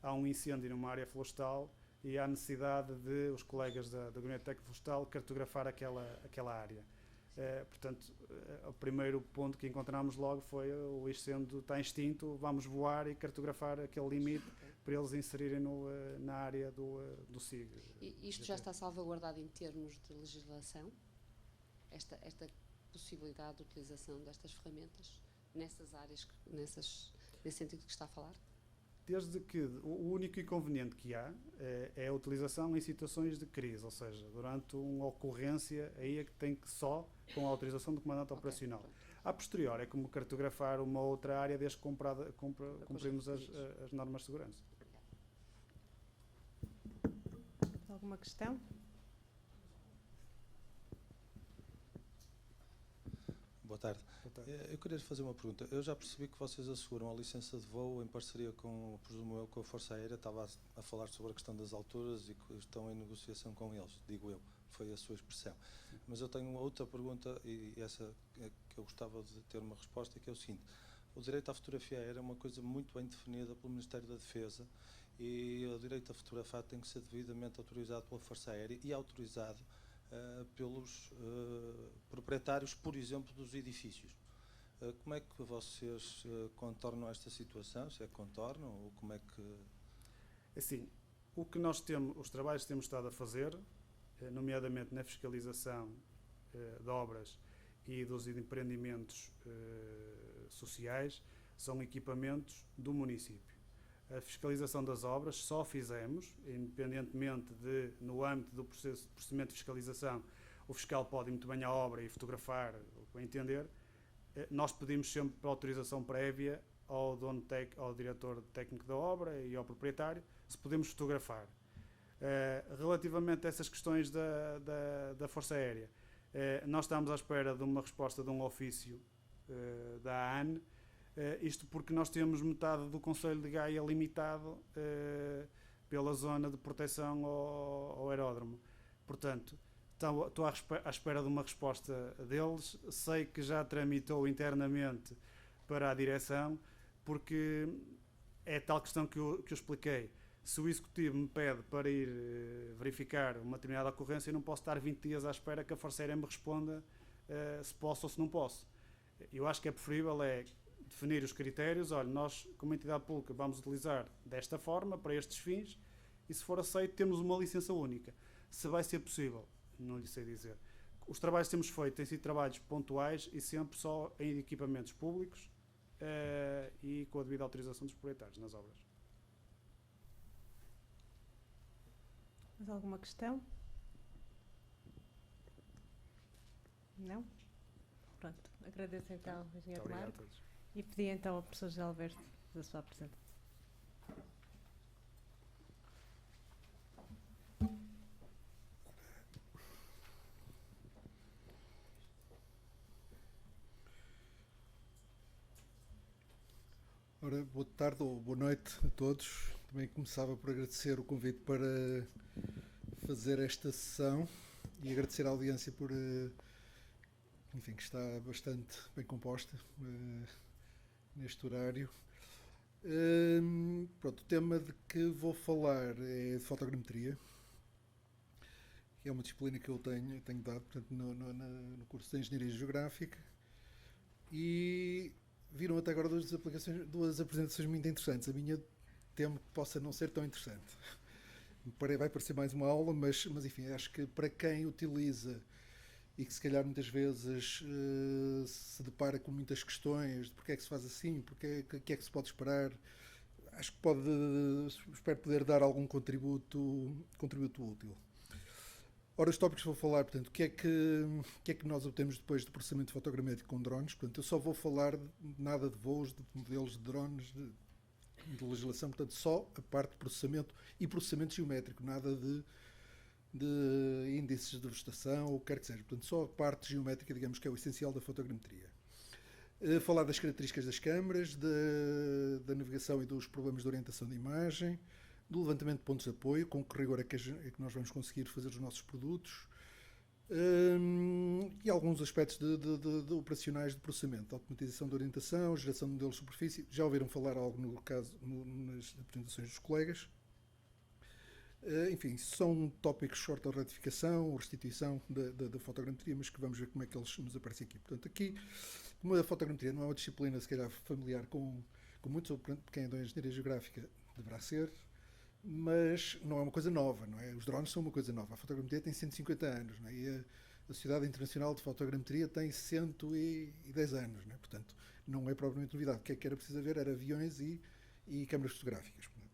há um incêndio numa área florestal e há necessidade de os colegas da Gabinete Técnico Florestal cartografar aquela área. Portanto, o primeiro ponto que encontramos logo foi o incêndio está extinto, vamos voar e cartografar aquele limite para eles inserirem na área do SIG. E isto já está salvaguardado em termos de legislação? Esta possibilidade de utilização destas ferramentas nessas áreas, nesse sentido que está a falar? Desde que o único inconveniente que há é a utilização em situações de crise, ou seja, durante uma ocorrência, aí é que tem que só com a autorização do comandante operacional. A posterior é como cartografar uma outra área desde que cumprimos as normas de segurança. Alguma questão? Boa tarde. Eu queria fazer uma pergunta. Eu já percebi que vocês asseguram a licença de voo em parceria presumo eu, com a Força Aérea. Estava a falar sobre a questão das alturas e que estão em negociação com eles, digo eu. Foi a sua expressão. Sim. Mas eu tenho uma outra pergunta e essa é que eu gostava de ter uma resposta, que é o seguinte. O direito à fotografia aérea é uma coisa muito bem definida pelo Ministério da Defesa e o direito a fotografar tem que ser devidamente autorizado pela Força Aérea e autorizado pelos proprietários, por exemplo, dos edifícios. Como é que vocês contornam esta situação? Se é que contornam ou como é que... Assim, o que nós temos, os trabalhos que temos estado a fazer, nomeadamente na fiscalização de obras e dos empreendimentos sociais, são equipamentos do município. A fiscalização das obras só fizemos, independentemente de, no âmbito do procedimento de fiscalização, o fiscal pode ir muito bem à obra e fotografar, o que entender. Nós pedimos sempre para autorização prévia ao diretor técnico da obra e ao proprietário, se podemos fotografar. Relativamente a essas questões da Força Aérea, nós estamos à espera de uma resposta de um ofício da ANE, isto porque nós temos metade do Conselho de Gaia limitado pela zona de proteção ao aeródromo. Portanto, estou à espera de uma resposta deles. Sei que já tramitou internamente para a direção, porque é tal questão que eu expliquei. Se o Executivo me pede para ir verificar uma determinada ocorrência, eu não posso estar 20 dias à espera que a Força Aérea me responda se posso ou se não posso. Eu acho que é preferível definir os critérios. Olha, nós, como entidade pública, vamos utilizar desta forma, para estes fins, e se for aceito, temos uma licença única. Se vai ser possível, não lhe sei dizer. Os trabalhos que temos feito têm sido trabalhos pontuais e sempre só em equipamentos públicos e com a devida autorização dos proprietários nas obras. Mais alguma questão? Não? Pronto. Agradeço então ao Muito engenheiro obrigado a Marco todos. e pedi então ao professor José Alberto da sua apresentação. Ora, boa tarde ou boa noite a todos. Também começava por agradecer o convite para fazer esta sessão e agradecer à audiência por, enfim, que está bastante bem composta neste horário. Pronto, o tema de que vou falar é de fotogrametria, que é uma disciplina que eu tenho dado, portanto, no curso de Engenharia Geográfica, e viram até agora duas apresentações muito interessantes. A minha temo que possa não ser tão interessante. Vai parecer mais uma aula, mas enfim, acho que para quem utiliza e que se calhar muitas vezes se depara com muitas questões de porque é que se faz assim, o que é que se pode esperar, acho que espero poder dar algum contributo útil. Ora, os tópicos que vou falar, portanto, o que é que nós obtemos depois do processamento fotogramétrico com drones? Portanto, eu só vou falar nada de voos, de modelos de drones, de legislação, portanto, só a parte de processamento e processamento geométrico, nada de índices de vegetação ou o que quer que seja. Portanto, só a parte geométrica, digamos, que é o essencial da fotogrametria. Falar das características das câmaras, da navegação e dos problemas de orientação de imagem, do levantamento de pontos de apoio, com que rigor é que nós vamos conseguir fazer os nossos produtos, e alguns aspectos de operacionais de processamento, automatização de orientação, geração de modelos de superfície. Já ouviram falar algo nas apresentações dos colegas. Enfim, são tópicos short de retificação ou restituição da fotogrametria, mas que vamos ver como é que eles nos aparecem aqui. Portanto, aqui, como a fotogrametria não é uma disciplina, se calhar, familiar com muitos, quem é da engenharia geográfica deverá ser, mas não é uma coisa nova, não é? Os drones são uma coisa nova. A fotogrametria tem 150 anos, não é? E a Sociedade Internacional de Fotogrametria tem 110 anos, não é? Portanto, não é propriamente novidade. O que é que era preciso haver? Era aviões e câmaras fotográficas. Portanto,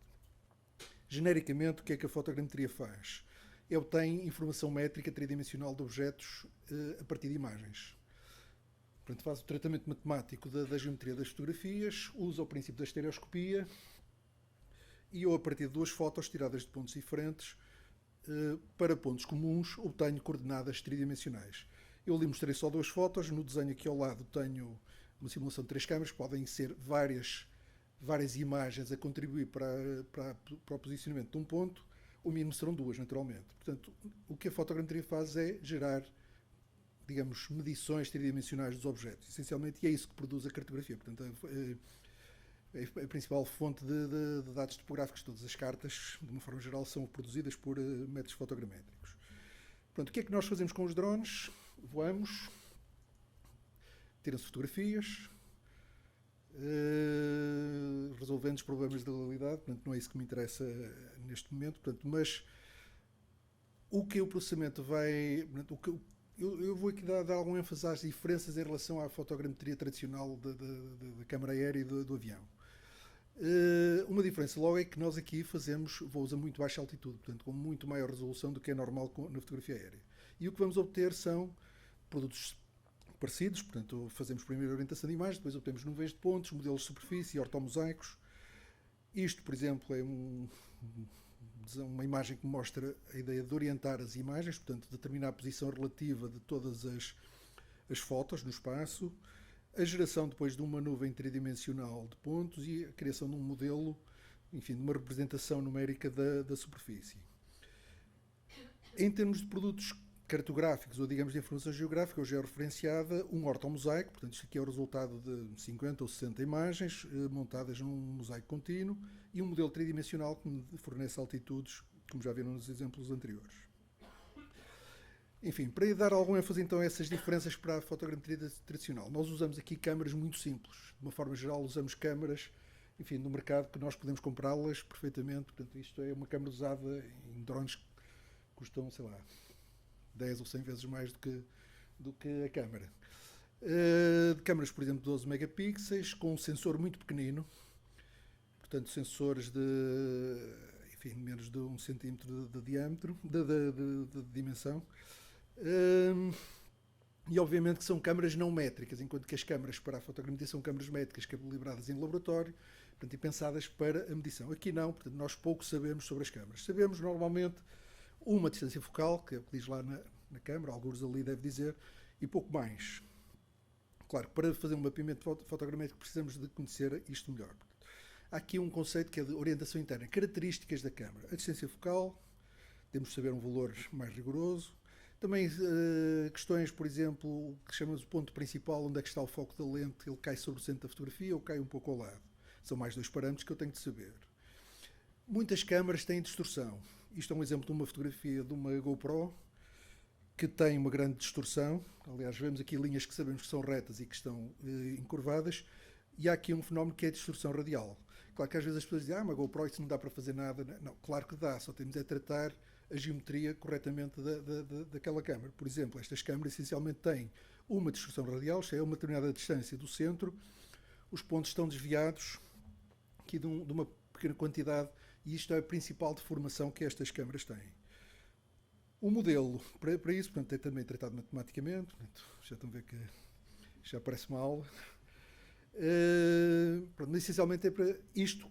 genericamente, o que é que a fotogrametria faz? Obtém informação métrica tridimensional de objetos a partir de imagens. Portanto, faz o tratamento matemático da geometria das fotografias, usa o princípio da estereoscopia, e eu, a partir de duas fotos tiradas de pontos diferentes, para pontos comuns, obtenho coordenadas tridimensionais. Eu lhe mostrei só duas fotos. No desenho aqui ao lado tenho uma simulação de 3 câmaras, podem ser várias imagens a contribuir para o posicionamento de um ponto. O mínimo serão duas, naturalmente. Portanto, o que a fotogrametria faz é gerar, digamos, medições tridimensionais dos objetos, essencialmente, e é isso que produz a cartografia. Portanto, a principal fonte de dados topográficos, todas as cartas, de uma forma geral, são produzidas por métodos fotogramétricos. Pronto, o que é que nós fazemos com os drones? Voamos, tiram-se fotografias, resolvendo os problemas de legalidade. Portanto, não é isso que me interessa neste momento. Portanto, mas o que o processamento vai... Portanto, eu vou aqui dar algum ênfase às diferenças em relação à fotogrametria tradicional da câmara aérea e do avião. Uma diferença logo é que nós aqui fazemos voos a muito baixa altitude, portanto com muito maior resolução do que é normal na fotografia aérea. E o que vamos obter são produtos parecidos, portanto fazemos primeiro a orientação de imagem, depois obtemos nuvens de pontos, modelos de superfície, ortomosaicos. Isto, por exemplo, é uma imagem que mostra a ideia de orientar as imagens, portanto determinar a posição relativa de todas as fotos no espaço, a geração depois de uma nuvem tridimensional de pontos e a criação de um modelo, enfim, de uma representação numérica da superfície. Em termos de produtos cartográficos ou, digamos, de informação geográfica ou georreferenciada, um ortomosaico, portanto isto aqui é o resultado de 50 ou 60 imagens montadas num mosaico contínuo, e um modelo tridimensional que me fornece altitudes, como já viram nos exemplos anteriores. Enfim, para dar algum ênfase então a essas diferenças para a fotogrametria tradicional, nós usamos aqui câmaras muito simples. De uma forma geral, usamos câmaras, enfim, no mercado que nós podemos comprá-las perfeitamente. Portanto, isto é uma câmara usada em drones que custam, sei lá, 10 ou 100 vezes mais do que a câmara. De câmaras, por exemplo, 12 megapixels, com um sensor muito pequenino, portanto, sensores de, enfim, menos de 1 centímetro de diâmetro, de dimensão. E obviamente que são câmaras não métricas, enquanto que as câmaras para a fotogrametria são câmaras métricas calibradas em laboratório, portanto, e pensadas para a medição. Aqui não, portanto, nós pouco sabemos sobre as câmaras. Sabemos normalmente uma distância focal, que é o que diz lá na câmara, alguns ali deve dizer, e pouco mais. Claro, para fazer um mapeamento fotogramétrico precisamos de conhecer isto melhor. Há aqui um conceito que é de orientação interna, características da câmara. A distância focal, temos de saber um valor mais rigoroso. Também questões, por exemplo, o que chamamos de ponto principal, onde é que está o foco da lente, ele cai sobre o centro da fotografia ou cai um pouco ao lado. São mais 2 parâmetros que eu tenho de saber. Muitas câmaras têm distorção. Isto é um exemplo de uma fotografia de uma GoPro, que tem uma grande distorção. Aliás, vemos aqui linhas que sabemos que são retas e que estão encurvadas, e há aqui um fenómeno que é a distorção radial. Claro que às vezes as pessoas dizem, uma GoPro isso não dá para fazer nada. Não, claro que dá, só temos é tratar a geometria corretamente daquela câmara. Por exemplo, estas câmaras essencialmente têm uma distorção radial, isto é, uma determinada distância do centro, os pontos estão desviados aqui de uma pequena quantidade, e isto é a principal deformação que estas câmaras têm. O modelo, para isso, portanto, é também tratado matematicamente, portanto, já estão a ver que já parece uma aula. Pronto, essencialmente é para isto,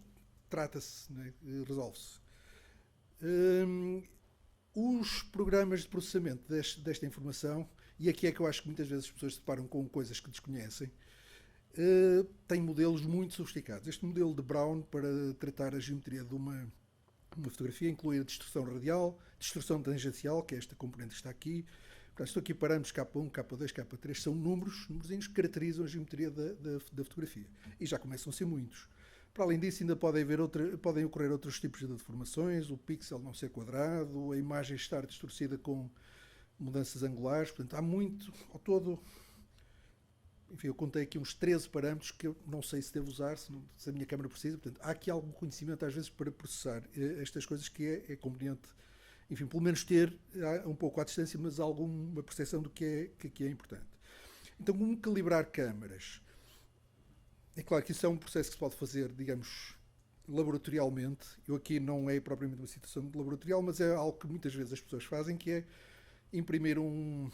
trata-se, né, resolve-se. Os programas de processamento desta informação, e aqui é que eu acho que muitas vezes as pessoas se deparam com coisas que desconhecem, têm modelos muito sofisticados. Este modelo de Brown, para tratar a geometria de uma fotografia, inclui a distorção radial, distorção tangencial, que é esta componente que está aqui. Portanto, estou aqui parâmetros K1, K2, K3, são númerozinhos que caracterizam a geometria da fotografia. E já começam a ser muitos. Para além disso, ainda podem ocorrer outros tipos de deformações, o pixel não ser quadrado, a imagem estar distorcida com mudanças angulares. Portanto, há muito, ao todo, enfim, eu contei aqui uns 13 parâmetros que eu não sei se devo usar, se a minha câmera precisa. Portanto, há aqui algum conhecimento, às vezes, para processar estas coisas que é conveniente, enfim, pelo menos ter um pouco à distância, mas alguma percepção do que é importante. Então, como calibrar câmaras? É claro que isso é um processo que se pode fazer, digamos, laboratorialmente. Eu aqui não é propriamente uma situação laboratorial, mas é algo que muitas vezes as pessoas fazem, que é imprimir um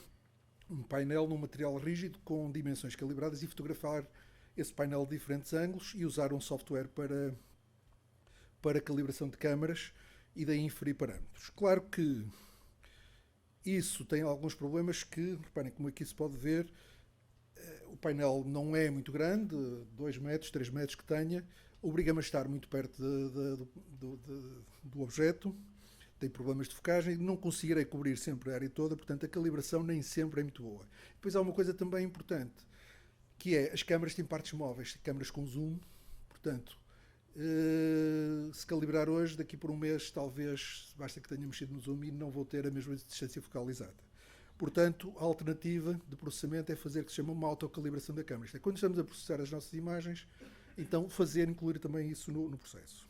painel num material rígido com dimensões calibradas e fotografar esse painel de diferentes ângulos e usar um software para calibração de câmaras e daí inferir parâmetros. Claro que isso tem alguns problemas que, reparem como aqui se pode ver, o painel não é muito grande, 2 metros, 3 metros que tenha, obriga-me a estar muito perto do objeto, tem problemas de focagem, não conseguirei cobrir sempre a área toda, portanto a calibração nem sempre é muito boa. Depois há uma coisa também importante, que é as câmaras têm partes móveis, câmaras com zoom, portanto, se calibrar hoje, daqui por um mês, talvez, basta que tenha mexido no zoom e não vou ter a mesma distância focalizada. Portanto, a alternativa de processamento é fazer o que se chama uma autocalibração da câmara. Isto é, quando estamos a processar as nossas imagens, então incluir também isso no processo.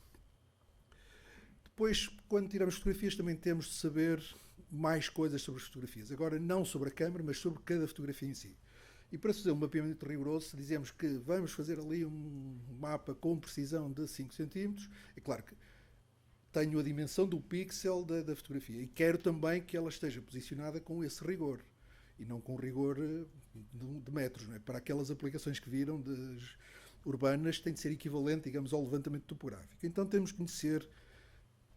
Depois, quando tiramos fotografias, também temos de saber mais coisas sobre as fotografias. Agora, não sobre a câmara, mas sobre cada fotografia em si. E para fazer um mapeamento rigoroso, se dizemos que vamos fazer ali um mapa com precisão de 5 cm, é claro que tenho a dimensão do pixel da fotografia e quero também que ela esteja posicionada com esse rigor e não com rigor de metros. Não é? Para aquelas aplicações que viram urbanas tem de ser equivalente, digamos, ao levantamento topográfico. Então temos que conhecer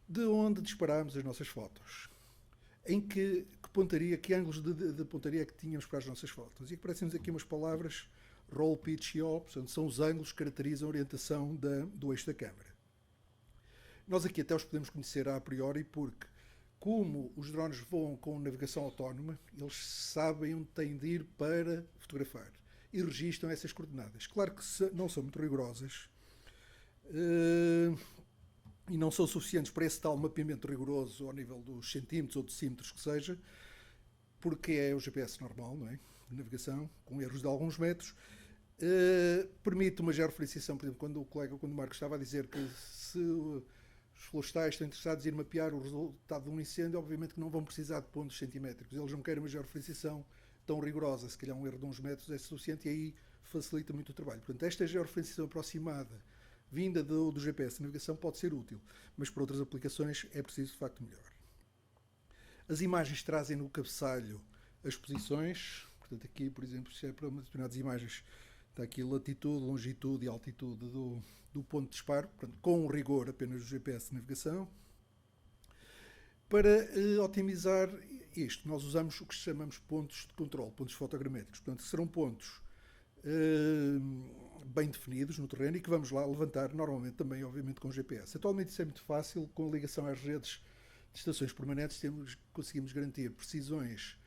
de onde disparamos as nossas fotos, em que pontaria, que ângulos de pontaria é que tínhamos para as nossas fotos. E aparecem-nos aqui umas palavras, roll, pitch e yaw, portanto, são os ângulos que caracterizam a orientação do eixo da câmara. Nós aqui até os podemos conhecer a priori porque, como os drones voam com navegação autónoma, eles sabem onde têm de ir para fotografar e registram essas coordenadas. Claro que não são muito rigorosas e não são suficientes para esse tal mapeamento rigoroso ao nível dos centímetros ou decímetros que seja, porque é o GPS normal, não é? De navegação, com erros de alguns metros. Permite uma georreferenciação, por exemplo, quando o Marcos estava a dizer que se os florestais estão interessados em ir mapear o resultado de um incêndio, obviamente que não vão precisar de pontos centimétricos. Eles não querem uma georreferenciação tão rigorosa. Se calhar um erro de uns metros é suficiente e aí facilita muito o trabalho. Portanto, esta georreferenciação aproximada, vinda do GPS de navegação, pode ser útil, mas para outras aplicações é preciso, de facto, melhor. As imagens trazem no cabeçalho as posições. Portanto, aqui, por exemplo, se é para determinadas imagens, está aqui a latitude, longitude e altitude do ponto de disparo, portanto, com rigor apenas do GPS de navegação. Para otimizar isto, nós usamos o que chamamos pontos de controle, pontos fotogramétricos. Portanto, serão pontos bem definidos no terreno e que vamos lá levantar, normalmente também, obviamente, com GPS. Atualmente isso é muito fácil, com a ligação às redes de estações permanentes conseguimos garantir precisões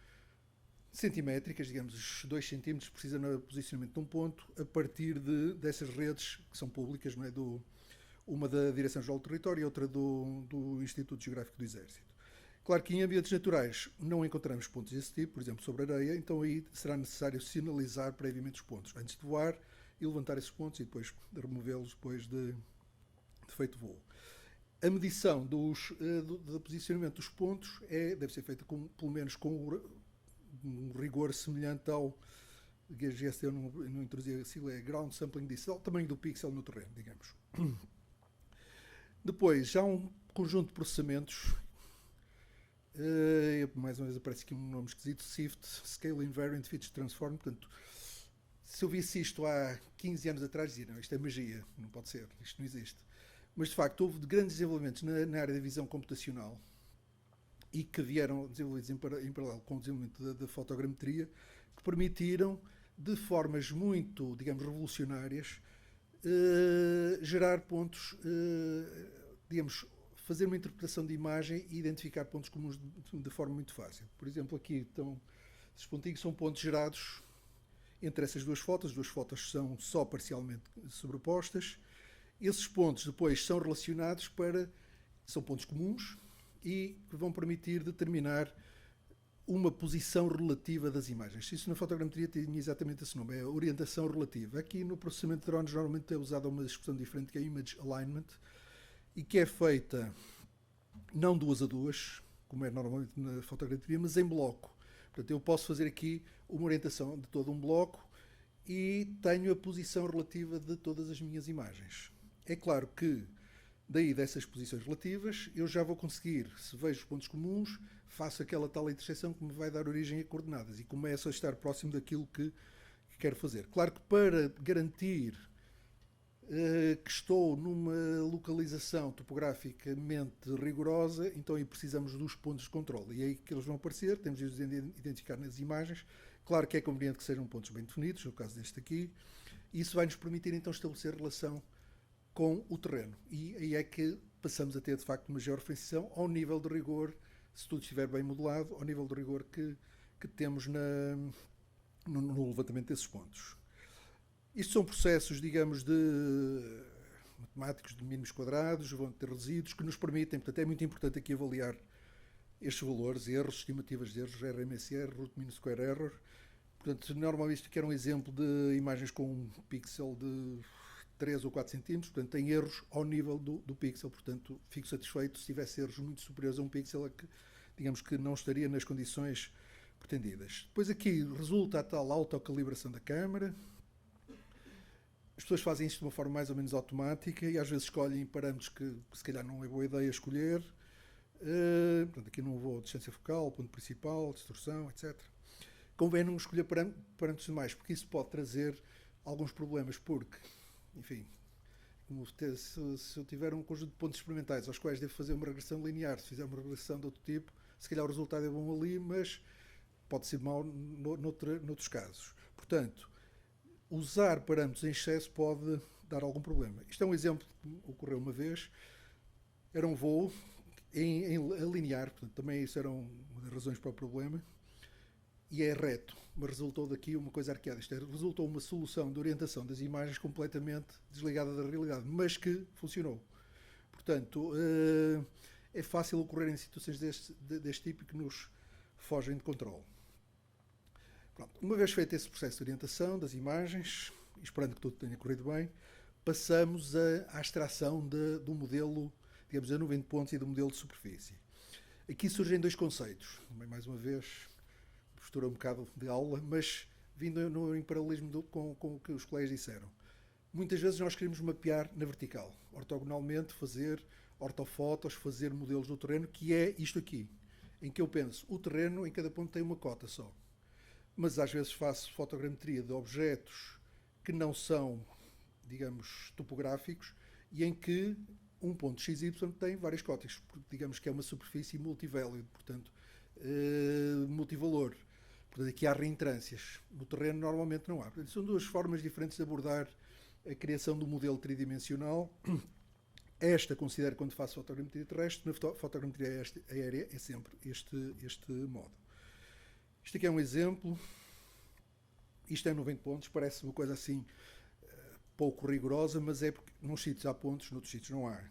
centimétricas, digamos, os 2 centímetros precisa no posicionamento de um ponto, a partir dessas redes que são públicas, não é? Uma da Direção-Geral do Território e outra do Instituto Geográfico do Exército. Claro que em ambientes naturais não encontramos pontos desse tipo, por exemplo, sobre areia, então aí será necessário sinalizar previamente os pontos, antes de voar e levantar esses pontos e depois removê-los depois de feito voo. A medição do posicionamento dos pontos deve ser feita pelo menos com um rigor semelhante ao GST, eu não introduzia a sigla, é Ground Sampling Distance, o tamanho do pixel no terreno, digamos. Depois, já há um conjunto de processamentos, mais uma vez aparece aqui um nome esquisito, SIFT, Scale Invariant Feature Transform, portanto, se eu visse isto há 15 anos atrás, dizia, não, isto é magia, não pode ser, isto não existe. Mas, de facto, houve grandes desenvolvimentos na área da visão computacional e que vieram desenvolvidos em paralelo com o desenvolvimento da fotogrametria, que permitiram, de formas muito, digamos, revolucionárias, gerar pontos, digamos, fazer uma interpretação de imagem e identificar pontos comuns de forma muito fácil. Por exemplo, aqui estão, esses pontinhos são pontos gerados entre essas duas fotos. As duas fotos são só parcialmente sobrepostas. Esses pontos depois são relacionados são pontos comuns e que vão permitir determinar uma posição relativa das imagens. Isso na fotogrametria tinha exatamente esse nome, é a orientação relativa. Aqui no processamento de drones normalmente é usada uma expressão diferente, que é Image Alignment, e que é feita não 2 a 2, como é normalmente na fotogrametria, mas em bloco. Portanto, eu posso fazer aqui uma orientação de todo um bloco e tenho a posição relativa de todas as minhas imagens. É claro que daí dessas posições relativas eu já vou conseguir, se vejo os pontos comuns, faço aquela tal interseção que me vai dar origem a coordenadas e começo a estar próximo daquilo que quero fazer. Claro que para garantir que estou numa localização topograficamente rigorosa, então aí precisamos dos pontos de controle. E é aí que eles vão aparecer, temos de os identificar nas imagens. Claro que é conveniente que sejam pontos bem definidos, no caso deste aqui. Isso vai nos permitir então estabelecer relação com o terreno. E aí é que passamos a ter, de facto, uma georreferenciação ao nível de rigor, se tudo estiver bem modelado, ao nível de rigor que temos no levantamento desses pontos. Isto são processos, digamos, matemáticos de mínimos quadrados, vão ter resíduos, que nos permitem, portanto, é muito importante aqui avaliar estes valores, erros, estimativas de erros, RMSR, Root Mean Square Error. Portanto, normalmente isto aqui era um exemplo de imagens com um pixel de 3 ou 4 centímetros, portanto, tem erros ao nível do pixel, portanto, fico satisfeito se tivesse erros muito superiores a um pixel, a que, digamos que não estaria nas condições pretendidas. Depois aqui resulta a tal autocalibração da câmara. As pessoas fazem isto de uma forma mais ou menos automática e às vezes escolhem parâmetros que se calhar não é boa ideia escolher. Portanto, aqui não vou distância focal, ponto principal, distorção, etc. Convém não escolher parâmetros demais, porque isso pode trazer alguns problemas, porque, enfim, se eu tiver um conjunto de pontos experimentais aos quais devo fazer uma regressão linear, se fizer uma regressão de outro tipo, se calhar o resultado é bom ali, mas pode ser mau noutros casos. Portanto, usar parâmetros em excesso pode dar algum problema. Isto é um exemplo que ocorreu uma vez. Era um voo a linear, portanto, também isso era uma das razões para o problema, e é reto, mas resultou daqui uma coisa arqueada. Resultou uma solução de orientação das imagens completamente desligada da realidade, mas que funcionou. Portanto, é fácil ocorrer em situações deste tipo que nos fogem de controle. Pronto, uma vez feito esse processo de orientação das imagens, esperando que tudo tenha corrido bem, passamos à extração do modelo digamos, da nuvem de pontos e do modelo de superfície. Aqui surgem dois conceitos, também mais uma vez, postura um bocado de aula, mas vindo em paralelismo com o que os colegas disseram. Muitas vezes nós queremos mapear na vertical, ortogonalmente, fazer ortofotos, fazer modelos do terreno, que é isto aqui, em que eu penso, o terreno em cada ponto tem uma cota só. Mas às vezes faço fotogrametria de objetos que não são, digamos, topográficos, e em que um ponto XY tem várias cotas, porque digamos que é uma superfície multivalue, portanto, multivalor. Portanto, aqui há reentrâncias. No terreno normalmente não há. Portanto, são duas formas diferentes de abordar a criação do modelo tridimensional. Esta considero quando faço fotogrametria terrestre, na fotogrametria aérea é sempre este modo. Isto aqui é um exemplo. Isto é 90 pontos, parece uma coisa assim pouco rigorosa, mas é porque nos sítios há pontos, noutros sítios não há.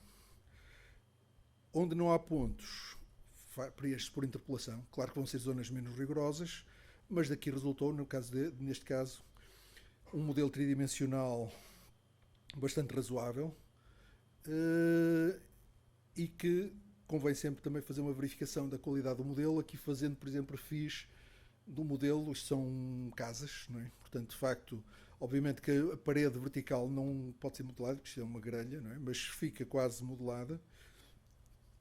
Onde não há pontos, preenche-se por interpolação. Claro que vão ser zonas menos rigorosas, mas daqui resultou, neste caso, um modelo tridimensional bastante razoável e que convém sempre também fazer uma verificação da qualidade do modelo. Aqui fazendo, por exemplo, perfis do modelo, isto são casas, não é? Portanto, de facto, obviamente que a parede vertical não pode ser modelada, porque isto é uma grelha, não é? Mas fica quase modelada.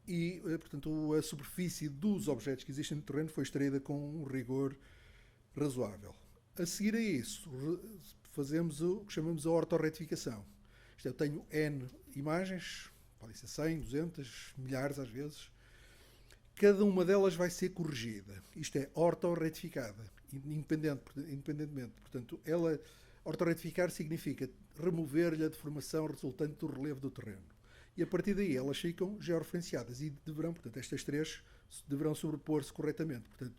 E, portanto, a superfície dos objetos que existem no terreno foi extraída com um rigor razoável. A seguir a isso, fazemos o que chamamos a ortorretificação. Isto, eu tenho N imagens, podem ser 100, 200, milhares às vezes. Cada uma delas vai ser corrigida. Isto é ortorretificada, independentemente. Portanto, ortorretificar significa remover-lhe a deformação resultante do relevo do terreno. E a partir daí elas ficam georreferenciadas e deverão, portanto, estas três deverão sobrepor-se corretamente. Portanto,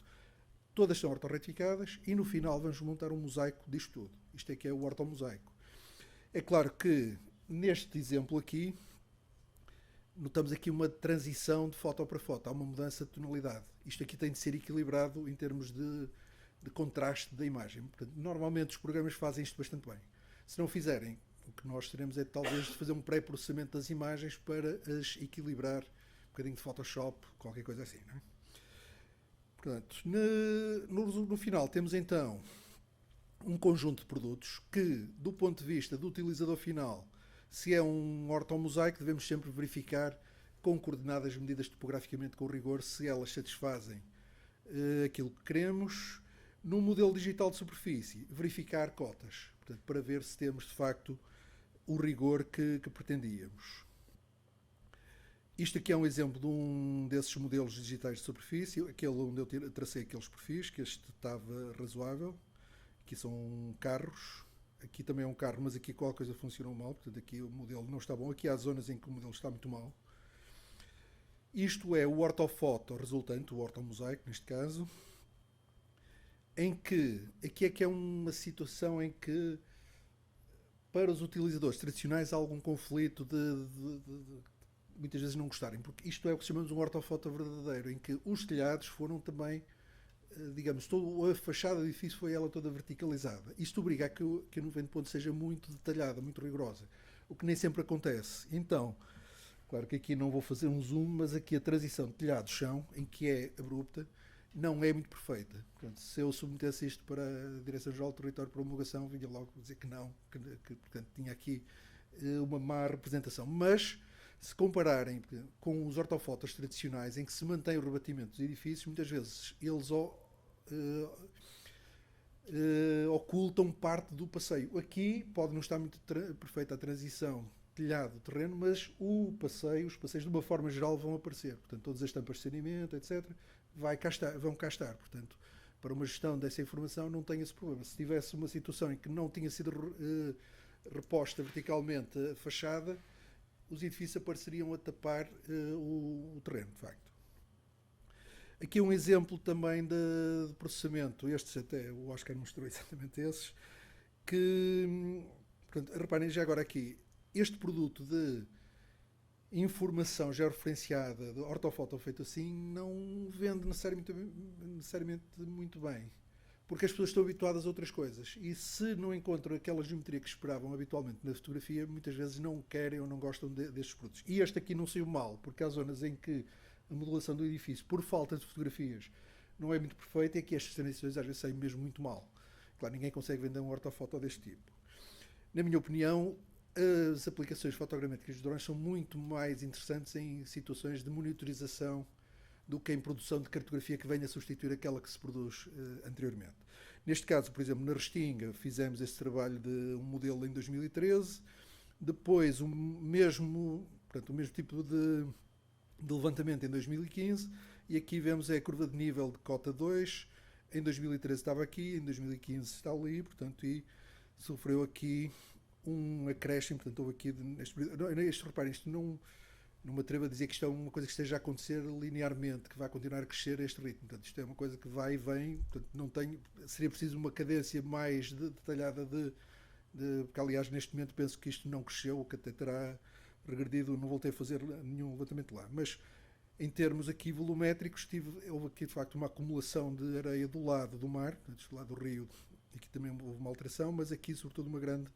todas são ortorretificadas e no final vamos montar um mosaico disto tudo. Isto é que é o ortomosaico. É claro que neste exemplo aqui notamos aqui uma transição de foto para foto, há uma mudança de tonalidade. Isto aqui tem de ser equilibrado em termos de contraste da imagem. Portanto, normalmente os programas fazem isto bastante bem. Se não fizerem, o que nós teremos é talvez de fazer um pré-processamento das imagens para as equilibrar, um bocadinho de Photoshop, qualquer coisa assim, não é? Portanto, no final temos então um conjunto de produtos que, do ponto de vista do utilizador final, se é um ortomosaico, devemos sempre verificar com coordenadas medidas topograficamente com rigor se elas satisfazem aquilo que queremos. No modelo digital de superfície, verificar cotas, portanto, para ver se temos de facto o rigor que pretendíamos. Isto aqui é um exemplo de um desses modelos digitais de superfície, aquele onde eu tracei aqueles perfis, que este estava razoável. Aqui são carros, aqui também é um carro, mas aqui qualquer coisa funcionou mal, portanto aqui o modelo não está bom. Aqui há zonas em que o modelo está muito mal. Isto é o ortofoto resultante, o ortomosaico neste caso, em que, aqui é que é uma situação em que para os utilizadores tradicionais há algum conflito de muitas vezes não gostarem, porque isto é o que chamamos um ortofoto verdadeiro, em que os telhados foram também, digamos, a fachada do edifício foi ela toda verticalizada. Isto obriga a que a nuvem de pontos seja muito detalhada, muito rigorosa, o que nem sempre acontece. Então, claro que aqui não vou fazer um zoom, mas aqui a transição de telhado-chão, em que é abrupta, não é muito perfeita. Portanto, se eu submetesse isto para a Direção-Geral do Território para homologação, vinha logo dizer que não, que portanto, tinha aqui uma má representação. Mas, se compararem com os ortofotos tradicionais, em que se mantém o rebatimento dos edifícios, muitas vezes eles ocultam parte do passeio. Aqui pode não estar muito perfeita a transição telhado-terreno, mas os passeios de uma forma geral vão aparecer. Portanto, todas as tampas de saneamento, etc., vão cá estar. Portanto, para uma gestão dessa informação não tem esse problema. Se tivesse uma situação em que não tinha sido reposta verticalmente a fachada, os edifícios apareceriam a tapar o terreno, de facto. Aqui um exemplo também de processamento. Estes até o Oscar mostrou exatamente esses. Que, portanto, reparem já agora aqui, este produto de informação georreferenciada, de ortofoto feito assim, não vende necessariamente muito bem. porque as pessoas estão habituadas a outras coisas. E se não encontram aquela geometria que esperavam habitualmente na fotografia, muitas vezes não querem ou não gostam destes produtos. E este aqui não saiu mal, porque há zonas em que a modelação do edifício, por falta de fotografias, não é muito perfeita, e aqui estas transições às vezes saem mesmo muito mal. Claro, ninguém consegue vender uma ortofoto deste tipo. Na minha opinião, as aplicações fotogramétricas de drones são muito mais interessantes em situações de monitorização do que em produção de cartografia que venha a substituir aquela que se produz anteriormente. Neste caso, por exemplo, na Restinga, fizemos esse trabalho de um modelo em 2013, depois o mesmo tipo de levantamento em 2015, e aqui vemos a curva de nível de cota 2, em 2013 estava aqui, em 2015 está ali, portanto, e sofreu aqui um acréscimo, portanto, houve aqui, reparem, isto não me atrevo a dizer que isto é uma coisa que esteja a acontecer linearmente, que vai continuar a crescer a este ritmo, portanto, isto é uma coisa que vai e vem, portanto, seria preciso uma cadência mais detalhada porque, aliás, neste momento penso que isto não cresceu, ou que até terá regredido, não voltei a fazer nenhum levantamento lá, mas em termos aqui volumétricos, houve aqui de facto uma acumulação de areia do lado do mar, do lado do rio, aqui também houve uma alteração, mas aqui sobretudo uma grande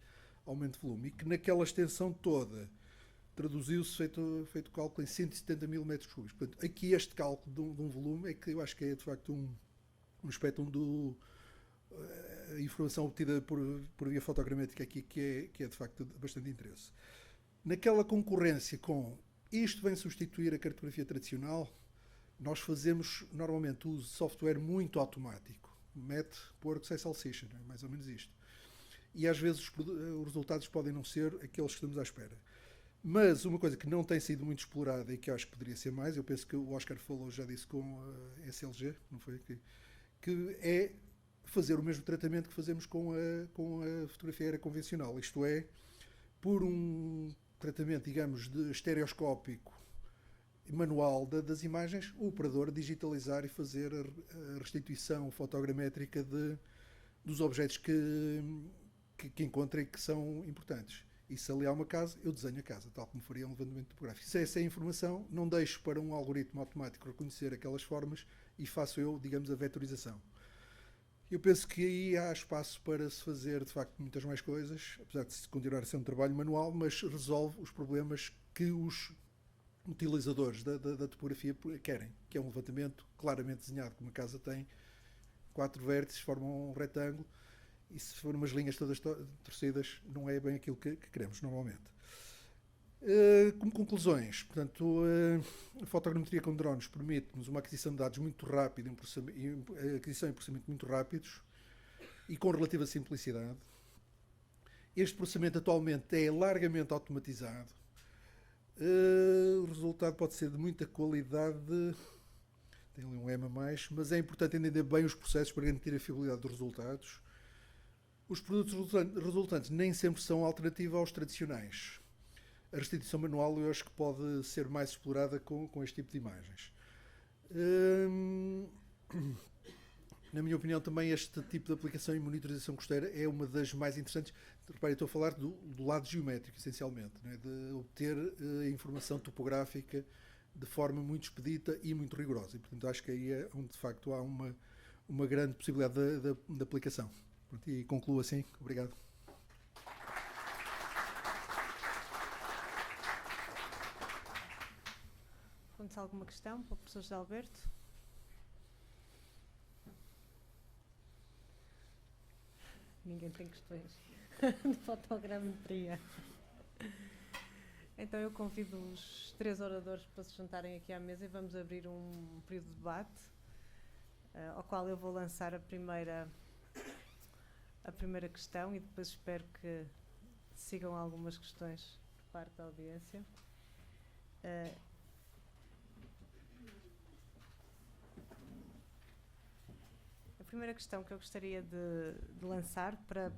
aumento de volume, e que naquela extensão toda traduziu-se, feito cálculo, em 170 mil metros cúbicos. Portanto, aqui este cálculo de um volume é que eu acho que é de facto um espectro a informação obtida por via fotogramétrica aqui que é de facto de bastante interesse. Naquela concorrência com isto vem substituir a cartografia tradicional, nós fazemos normalmente uso de software muito automático. Mete, work, salsicha, é mais ou menos isto. E às vezes os resultados podem não ser aqueles que estamos à espera. Mas uma coisa que não tem sido muito explorada e que eu acho que poderia ser mais, eu penso que o Oscar falou já disso com a SLG, não foi? Que é fazer o mesmo tratamento que fazemos com a fotografia aérea convencional. Isto é, por um tratamento, digamos, de estereoscópico manual das imagens, o operador digitalizar e fazer a restituição fotogramétrica dos objetos que encontra e que são importantes. E se ali há uma casa, eu desenho a casa, tal como faria um levantamento topográfico. Se essa é a informação, não deixo para um algoritmo automático reconhecer aquelas formas e faço eu, digamos, a vetorização. Eu penso que aí há espaço para se fazer, de facto, muitas mais coisas, apesar de continuar a ser um trabalho manual, mas resolve os problemas que os utilizadores da topografia querem, que é um levantamento claramente desenhado, como a casa tem 4 vértices, formam um retângulo, e se forem umas linhas todas torcidas, não é bem aquilo que queremos normalmente. Como conclusões, portanto, a fotogrametria com drones permite-nos uma aquisição de dados muito rápida, aquisição e processamento muito rápidos e com relativa simplicidade. Este processamento atualmente é largamente automatizado. O resultado pode ser de muita qualidade, tem ali um M a mais, mas é importante entender bem os processos para garantir a fiabilidade dos resultados. Os produtos resultantes nem sempre são alternativa aos tradicionais. A restituição manual eu acho que pode ser mais explorada com este tipo de imagens. Na minha opinião, também este tipo de aplicação em monitorização costeira é uma das mais interessantes. Reparem, estou a falar do lado geométrico, essencialmente, né? De obter informação topográfica de forma muito expedita e muito rigorosa. E, portanto, acho que aí é onde, de facto, há uma grande possibilidade de aplicação. Pronto, e concluo assim. Obrigado. Perguntas alguma questão para o professor José Alberto? Ninguém tem questões de fotogrametria. Então eu convido os 3 oradores para se juntarem aqui à mesa e vamos abrir um período de debate, ao qual eu vou lançar a primeira questão e depois espero que sigam algumas questões por parte da audiência. A primeira questão que eu gostaria de lançar para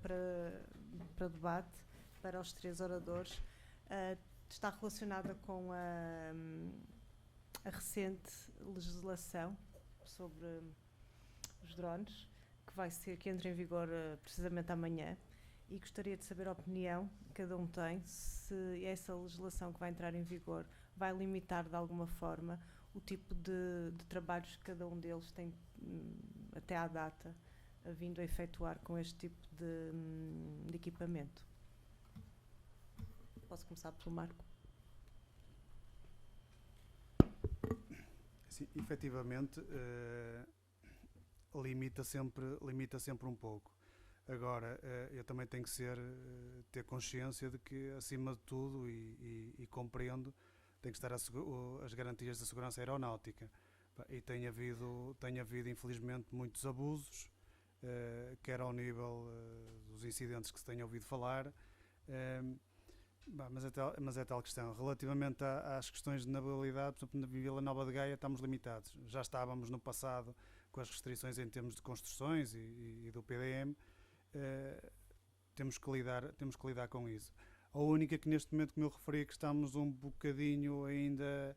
debate, para os 3 oradores, está relacionada com a recente legislação sobre os drones, que entra em vigor precisamente amanhã, e gostaria de saber a opinião que cada um tem, se essa legislação que vai entrar em vigor vai limitar de alguma forma o tipo de trabalhos que cada um deles tem até à data vindo a efetuar com este tipo de equipamento. Posso começar pelo Marco? Sim, efetivamente, limita sempre um pouco. Agora, eu também tenho que ter consciência de que, acima de tudo, e compreendo, tem que estar as garantias da segurança aeronáutica. E tem havido, infelizmente, muitos abusos, quer ao nível dos incidentes que se tenha ouvido falar, mas é tal questão. Relativamente às questões de navegabilidade, por exemplo, na Vila Nova de Gaia estamos limitados. Já estávamos no passado com as restrições em termos de construções e do PDM. Temos que lidar com isso. A única que neste momento, como eu referi, que estamos um bocadinho ainda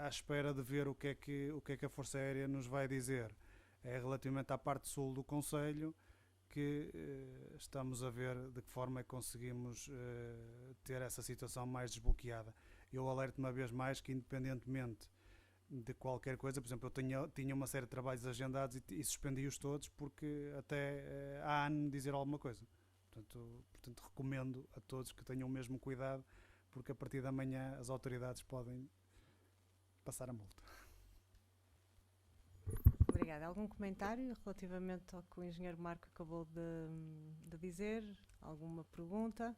à espera de ver o que é que a Força Aérea nos vai dizer, é relativamente à parte sul do Conselho, que estamos a ver de que forma é que conseguimos ter essa situação mais desbloqueada. Eu alerto uma vez mais que, independentemente de qualquer coisa, por exemplo, eu tinha uma série de trabalhos agendados e suspendi-os todos porque até há ano dizer alguma coisa. Portanto, recomendo a todos que tenham o mesmo cuidado, porque a partir da manhã as autoridades podem passar a multa. Obrigada. Algum comentário relativamente ao que o engenheiro Marco acabou de dizer? Alguma pergunta?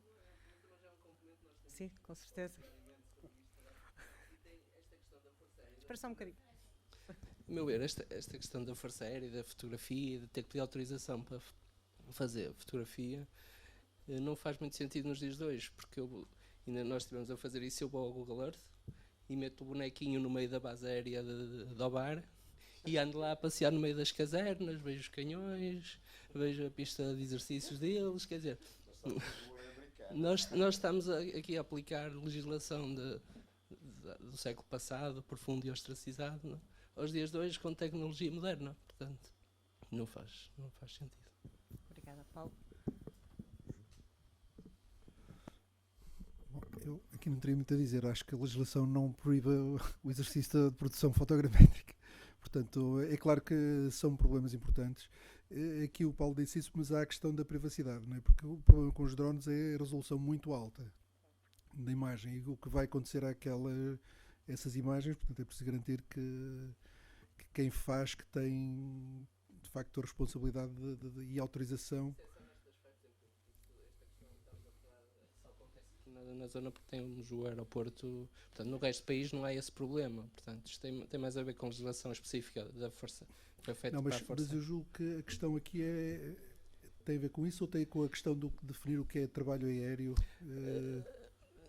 Sim, com certeza. Espera só um bocadinho. A meu ver, esta questão da Força Aérea, da fotografia, de ter que pedir autorização para fazer fotografia, não faz muito sentido nos dias de hoje, porque ainda nós estivemos a fazer isso. Eu vou ao Google Earth e meto o bonequinho no meio da base aérea de Obar e ando lá a passear no meio das casernas, vejo os canhões, vejo a pista de exercícios deles. Quer dizer, nós estamos aqui a aplicar legislação do século passado, profundo e ostracizado, não? Aos dias de hoje, com tecnologia moderna. Portanto, não faz sentido. Obrigada, Paulo. Bom, eu aqui não teria muito a dizer. Acho que a legislação não proíbe o exercício de produção fotogramétrica. Portanto, é claro que são problemas importantes. Aqui o Paulo disse isso, mas há a questão da privacidade, não é? Porque o problema com os drones é a resolução muito alta da imagem, e o que vai acontecer essas imagens. Portanto, é preciso garantir que quem faz, que tem de facto a responsabilidade e autorização. Na zona, porque temos o aeroporto, portanto, no resto do país não há esse problema. Portanto, isto tem mais a ver com legislação específica da Força. Não, mas eu julgo que a questão aqui tem a ver com isso, ou tem com a questão de definir o que é trabalho aéreo?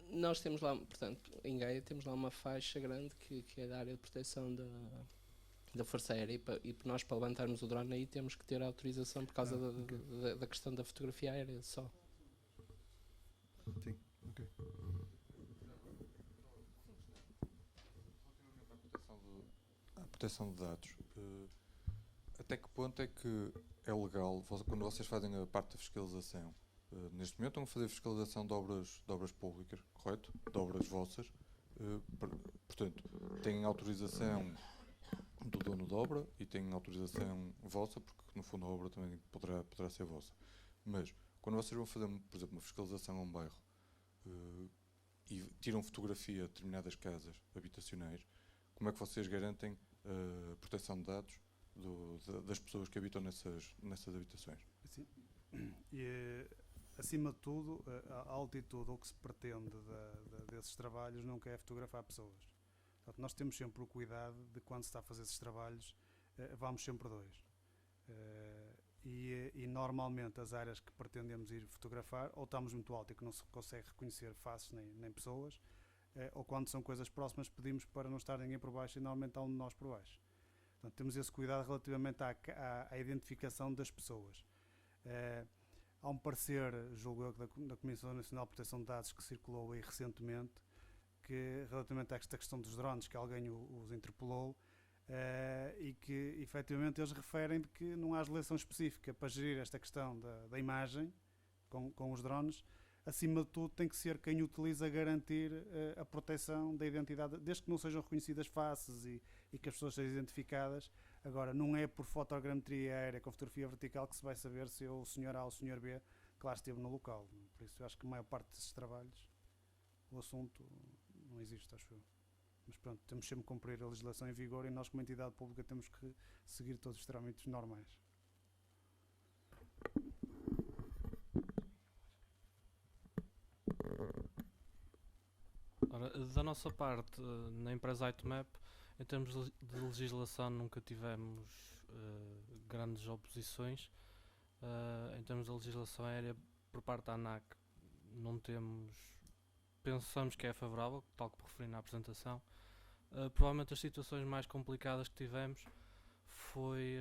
Nós temos lá, portanto, em Gaia temos lá uma faixa grande que é da área de proteção da Força Aérea, e nós, para levantarmos o drone aí, temos que ter a autorização por causa da questão da fotografia aérea só. Sim, ok. A proteção de dados, até que ponto é que é legal, quando vocês fazem a parte da fiscalização, neste momento estão a fazer fiscalização de obras públicas, correto? De obras vossas. Portanto, têm autorização do dono da obra e têm autorização vossa, porque no fundo a obra também poderá ser vossa. Mas, quando vocês vão fazer, por exemplo, uma fiscalização a um bairro e tiram fotografia de determinadas casas habitacionais, como é que vocês garantem a proteção de dados das pessoas que habitam nessas habitações? Assim, acima de tudo, a altitude, ou o que se pretende desses trabalhos, nunca é fotografar pessoas. Portanto, nós temos sempre o cuidado de, quando se está a fazer esses trabalhos, vamos sempre dois. E normalmente as áreas que pretendemos ir fotografar, ou estamos muito alto e que não se consegue reconhecer faces nem pessoas, ou quando são coisas próximas, pedimos para não estar ninguém por baixo, e normalmente há um de nós por baixo. Portanto, temos esse cuidado relativamente à identificação das pessoas. Há um parecer, julgo eu, da Comissão Nacional de Proteção de Dados, que circulou aí recentemente, que, relativamente a esta questão dos drones, que alguém os interpelou, e que efetivamente eles referem de que não há legislação específica para gerir esta questão da imagem com os drones. Acima de tudo, tem que ser quem utiliza garantir a proteção da identidade, desde que não sejam reconhecidas faces e que as pessoas sejam identificadas. Agora, não é por fotogrametria aérea com fotografia vertical que se vai saber se o senhor A ou o senhor B que lá esteve no local. Por isso, eu acho que a maior parte desses trabalhos, o assunto não existe, acho eu. Mas pronto, temos sempre que cumprir a legislação em vigor e nós, como entidade pública, temos que seguir todos os trâmites normais. Ora, da nossa parte, na empresa Itemap, em termos de legislação, nunca tivemos grandes oposições. Em termos de legislação aérea, por parte da ANAC, não temos. Pensamos que é favorável, tal como referi na apresentação. Provavelmente as situações mais complicadas que tivemos foi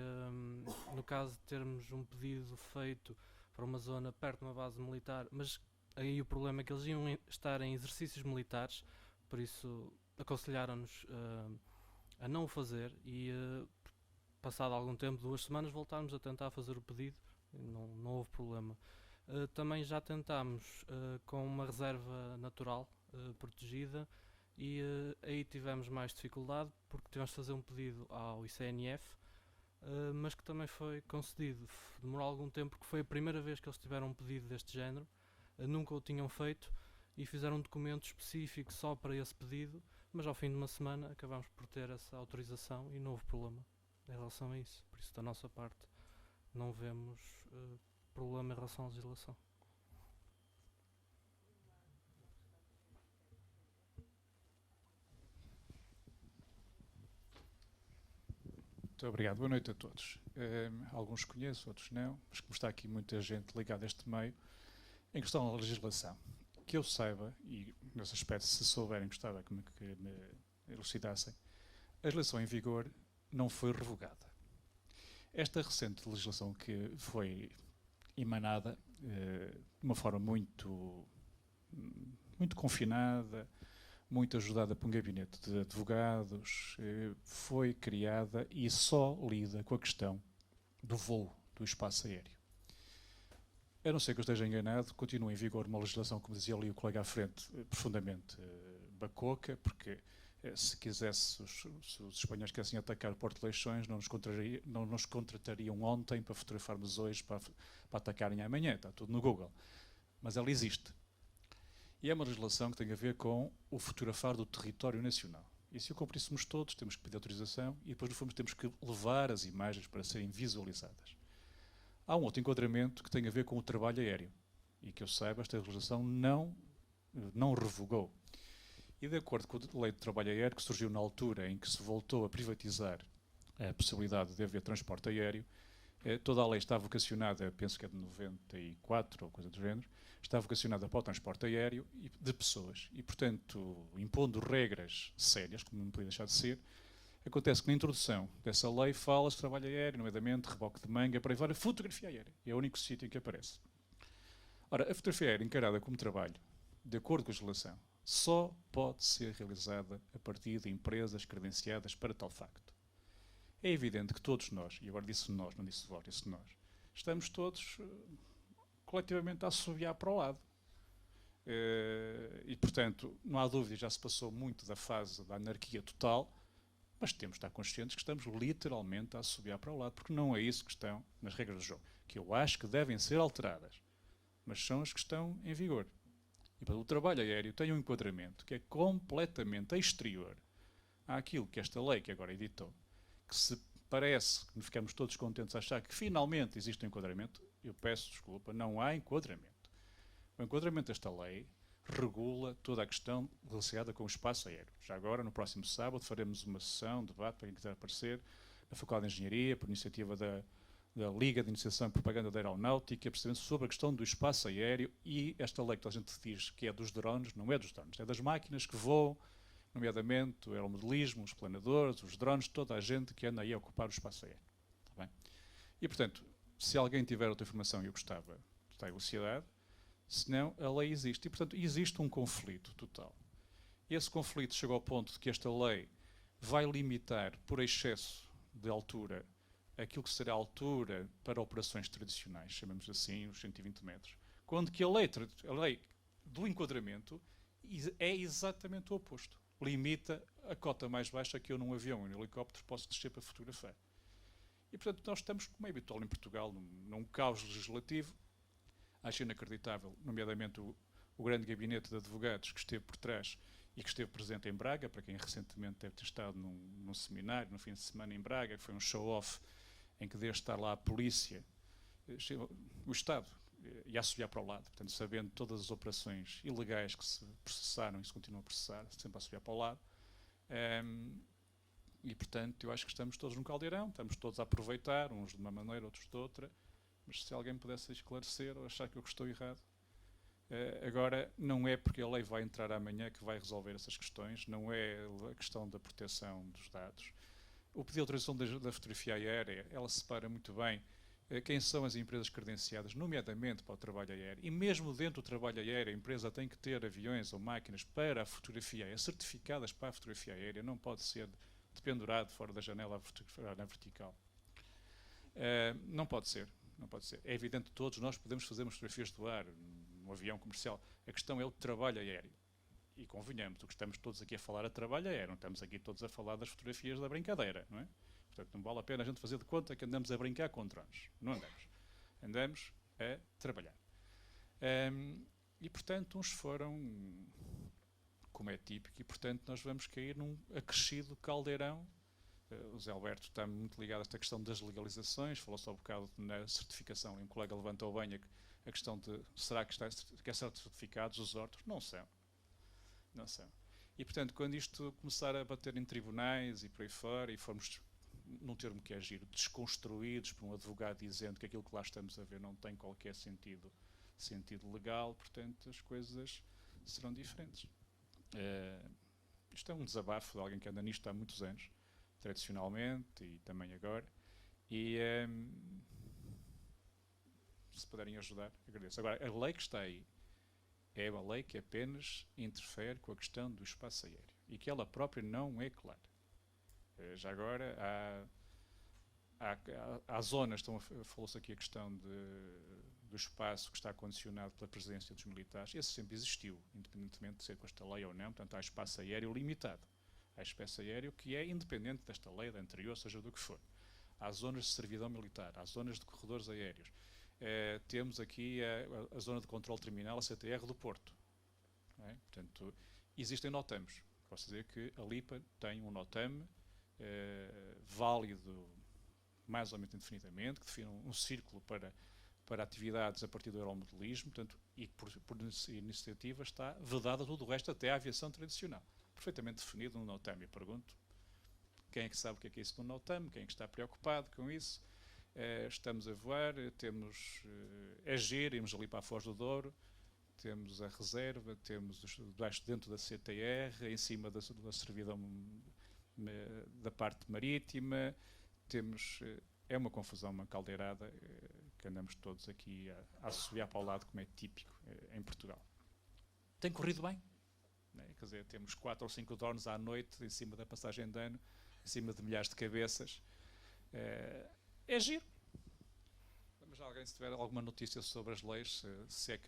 no caso de termos um pedido feito para uma zona perto de uma base militar, mas aí o problema é que eles iam estar em exercícios militares, por isso aconselharam-nos a não o fazer e passado algum tempo, 2 semanas, voltámos a tentar fazer o pedido e não houve problema. Também já tentámos com uma reserva natural protegida e aí tivemos mais dificuldade porque tivemos de fazer um pedido ao ICNF, mas que também foi concedido. Demorou algum tempo porque foi a primeira vez que eles tiveram um pedido deste género, nunca o tinham feito e fizeram um documento específico só para esse pedido, mas ao fim de uma semana acabámos por ter essa autorização e não houve problema em relação a isso. Por isso, da nossa parte, não vemos problema em relação à legislação. Muito obrigado. Boa noite a todos. Alguns conheço, outros não, mas como está aqui muita gente ligada a este meio, em questão à legislação, que eu saiba, e nesse aspecto, se souberem, gostava que me elucidassem, a legislação em vigor não foi revogada. Esta recente legislação que foi emanada de uma forma muito confinada, muito ajudada por um gabinete de advogados, foi criada e só lida com a questão do voo do espaço aéreo. A não ser que eu esteja enganado, continua em vigor uma legislação, como dizia ali o colega à frente, profundamente bacoca, porque se quisesse, se os espanhóis quisessem atacar o Porto de Leixões, não nos contratariam ontem para fotografarmos hoje, para atacarem amanhã. Está tudo no Google. Mas ela existe. E é uma legislação que tem a ver com o fotografar do território nacional. E se o cumpríssemos todos, temos que pedir autorização e depois, no fundo, temos que levar as imagens para serem visualizadas. Há um outro enquadramento que tem a ver com o trabalho aéreo. E que eu saiba, esta legislação não revogou. E de acordo com a lei de trabalho aéreo, que surgiu na altura em que se voltou a privatizar a possibilidade de haver transporte aéreo, toda a lei está vocacionada, penso que é de 94 ou coisa do género, está vocacionada para o transporte aéreo de pessoas. E, portanto, impondo regras sérias, como não podia deixar de ser, acontece que na introdução dessa lei fala-se de trabalho aéreo, nomeadamente reboque de manga, para levar a fotografia aérea. É o único sítio em que aparece. Ora, a fotografia aérea encarada como trabalho, de acordo com a legislação, só pode ser realizada a partir de empresas credenciadas para tal facto. É evidente que todos nós, e agora disse nós, não disse vós, disse nós, estamos todos coletivamente a assobiar para o lado. E, portanto, não há dúvida, já se passou muito da fase da anarquia total, mas temos de estar conscientes que estamos literalmente a assobiar para o lado, porque não é isso que estão nas regras do jogo, que eu acho que devem ser alteradas, mas são as que estão em vigor. E para o trabalho aéreo tem um enquadramento que é completamente exterior àquilo que esta lei que agora editou, que se parece que ficamos todos contentes a achar que finalmente existe um enquadramento, eu peço desculpa, não há enquadramento. O enquadramento desta lei regula toda a questão relacionada com o espaço aéreo. Já agora, no próximo sábado, faremos uma sessão, debate, para quem quiser aparecer, na Faculdade de Engenharia, por iniciativa da Liga de Iniciação e Propaganda da Aeronáutica, precisamente sobre a questão do espaço aéreo e esta lei que a gente diz que é dos drones, não é dos drones, é das máquinas que voam, nomeadamente o aeromodelismo, os planadores, os drones, toda a gente que anda aí a ocupar o espaço aéreo. Tá bem? E, portanto, se alguém tiver outra informação e eu gostava de estar elucidado, senão a lei existe. E, portanto, existe um conflito total. Esse conflito chegou ao ponto de que esta lei vai limitar, por excesso de altura, aquilo que será a altura para operações tradicionais, chamamos assim, os 120 metros, quando que a lei do enquadramento é exatamente o oposto. Limita a cota mais baixa que eu num avião ou num helicóptero posso descer para fotografar. E, portanto, nós estamos, como é habitual em Portugal, num caos legislativo. Acho inacreditável, nomeadamente o grande gabinete de advogados que esteve por trás e que esteve presente em Braga, para quem recentemente deve ter estado num seminário, no fim de semana em Braga, que foi um show-off em que desde estar lá a polícia, o Estado, ia assobiar para o lado, portanto, sabendo todas as operações ilegais que se processaram e se continuam a processar, sempre a assobiar para o lado. E, portanto, eu acho que estamos todos num caldeirão, estamos todos a aproveitar, uns de uma maneira, outros de outra, mas se alguém me pudesse esclarecer ou achar que eu estou errado. Agora, não é porque a lei vai entrar amanhã que vai resolver essas questões, não é a questão da proteção dos dados. O pedido de autorização da fotografia aérea, ela separa muito bem quem são as empresas credenciadas, nomeadamente para o trabalho aéreo. E mesmo dentro do trabalho aéreo, a empresa tem que ter aviões ou máquinas para a fotografia aérea, certificadas para a fotografia aérea, não pode ser dependurado fora da janela na vertical. Não pode ser. Não pode ser. É evidente que todos nós podemos fazer fotografias do ar, num avião comercial. A questão é o trabalho aéreo. E convenhamos, o que estamos todos aqui a falar é trabalho aéreo, não estamos aqui todos a falar das fotografias da brincadeira, não é? Portanto, não vale a pena a gente fazer de conta que andamos a brincar com drones. Não andamos. Andamos a trabalhar. E, portanto, uns foram, como é típico, e, portanto, nós vamos cair num acrescido caldeirão. O Zé Alberto está muito ligado a esta questão das legalizações, falou-se há um bocado na certificação, e um colega levantou bem a questão de será que é certificados os hortos? Não são. Não são. E, portanto, quando isto começar a bater em tribunais e por aí fora, e formos, num termo que é giro, desconstruídos por um advogado dizendo que aquilo que lá estamos a ver não tem qualquer sentido legal, portanto, as coisas serão diferentes. Isto é um desabafo de alguém que anda nisto há muitos anos, tradicionalmente e também agora, e se puderem ajudar, agradeço. Agora, a lei que está aí é uma lei que apenas interfere com a questão do espaço aéreo e que ela própria não é clara. Já agora, há zonas, falou-se aqui a questão do espaço que está condicionado pela presença dos militares. Esse sempre existiu, independentemente de ser com esta lei ou não, portanto há espaço aéreo limitado. Há espaço aéreo que é independente desta lei, da anterior, seja do que for. Há zonas de servidão militar, há zonas de corredores aéreos. Temos aqui a zona de controle terminal, a CTR do Porto. É? Portanto, existem NOTAMs. Posso dizer que a LIPA tem um NOTAM válido mais ou menos indefinidamente, que define um círculo para atividades a partir do aeromodelismo, portanto, e por iniciativa está vedada tudo o resto, até a aviação tradicional. Perfeitamente definido no NOTAM. Eu pergunto, quem é que sabe o que é isso no NOTAM? Quem é que está preocupado com isso? Estamos a voar, temos a GIR, irmos ali para a Foz do Douro, temos a reserva, temos dentro da CTR, em cima da servidão da parte marítima, temos... É uma confusão, uma caldeirada, que andamos todos aqui a assobiar para o lado, como é típico em Portugal. Tem corrido bem. Né? Quer dizer, temos 4 ou 5 drones à noite em cima da passagem de ano, em cima de milhares de cabeças. É giro. Mas alguém, se tiver alguma notícia sobre as leis, se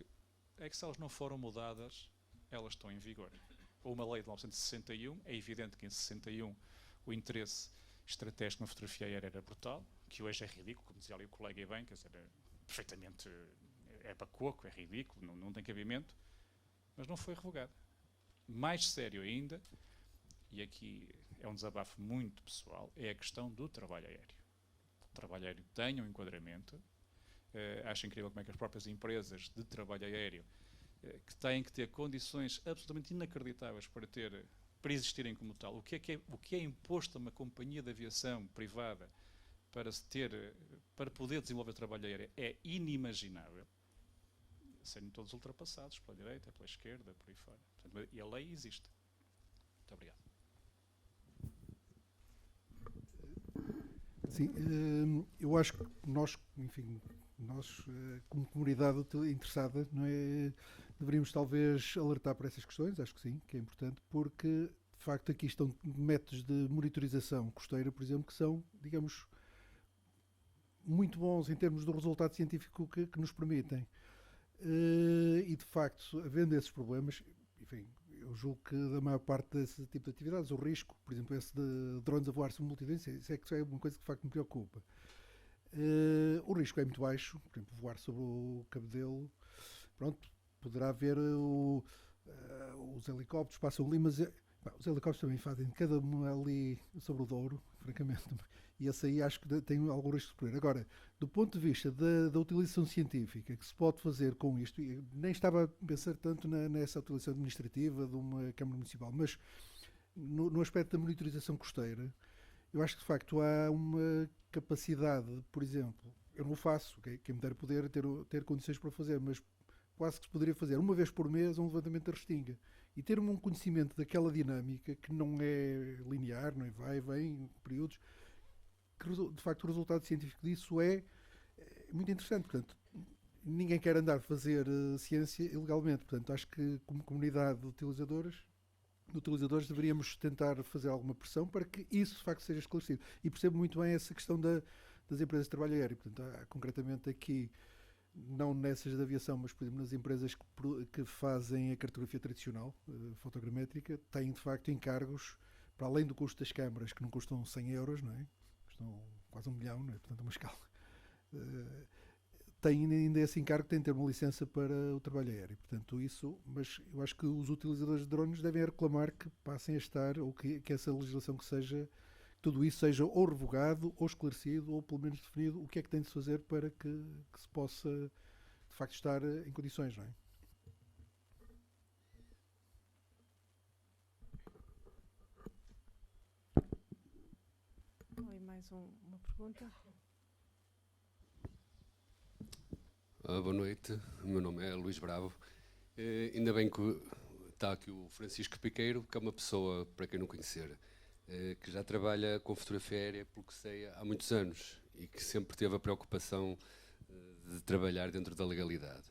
elas não foram mudadas, elas estão em vigor. Uma lei de 1961, é evidente que em 61 o interesse estratégico na fotografia aérea era brutal, que hoje é ridículo, como dizia ali o colega e bem, quer dizer, perfeitamente é bacoco, é ridículo, não tem cabimento, mas não foi revogado. Mais sério ainda, e aqui é um desabafo muito pessoal, é a questão do trabalho aéreo. O trabalho aéreo tem um enquadramento. Acho incrível como é que as próprias empresas de trabalho aéreo, que têm que ter condições absolutamente inacreditáveis para existirem como tal. O que é imposto a uma companhia de aviação privada para poder desenvolver trabalho aéreo é inimaginável. Serem todos ultrapassados pela direita, pela esquerda, por aí fora. Portanto, e a lei existe. Muito obrigado. Sim, eu acho que nós, enfim, como comunidade interessada, não é, deveríamos talvez alertar para essas questões, acho que sim, que é importante, porque de facto aqui estão métodos de monitorização costeira, por exemplo, que são, digamos, muito bons em termos do resultado científico que nos permitem. E de facto, havendo esses problemas, enfim, eu julgo que da maior parte desse tipo de atividades, o risco, por exemplo, esse de drones a voar sobre multidões, isso é que é uma coisa que de facto me preocupa. O risco é muito baixo, por exemplo, voar sobre o Cabedelo, pronto, poderá haver os helicópteros passam ali, mas os helicópteros também fazem cada um ali sobre o Douro, francamente, e esse aí acho que tem algum risco superior. Agora, do ponto de vista da utilização científica que se pode fazer com isto, eu nem estava a pensar tanto nessa utilização administrativa de uma Câmara Municipal, mas no aspecto da monitorização costeira, eu acho que de facto há uma capacidade, por exemplo, eu não o faço, quem me der poder ter condições para fazer, mas quase que se poderia fazer uma vez por mês um levantamento da restinga e ter um conhecimento daquela dinâmica que não é linear, não é vai e vem, períodos, que de facto o resultado científico disso é muito interessante. Portanto, ninguém quer andar a fazer ciência ilegalmente, portanto acho que como comunidade de utilizadores deveríamos tentar fazer alguma pressão para que isso de facto seja esclarecido. E percebo muito bem essa questão das empresas de trabalho aéreo. Portanto, há, concretamente aqui, não nessas de aviação, mas por exemplo nas empresas que fazem a cartografia tradicional, fotogramétrica, têm de facto encargos, para além do custo das câmaras, que não custam 100 euros, não é? Custam quase 1 milhão, não é? Portanto, uma escala. Tem ainda esse encargo, tem de ter uma licença para o trabalho aéreo. Portanto, isso, mas eu acho que os utilizadores de drones devem reclamar que passem a estar, ou que essa legislação que seja, tudo isso seja ou revogado, ou esclarecido, ou pelo menos definido o que é que tem de se fazer para que se possa, de facto, estar em condições, não é? E mais uma pergunta? Boa noite, o meu nome é Luís Bravo. Ainda bem que está aqui o Francisco Piqueiro, que é uma pessoa, para quem não conhecer, que já trabalha com fotografia aérea, pelo que sei, há muitos anos e que sempre teve a preocupação de trabalhar dentro da legalidade.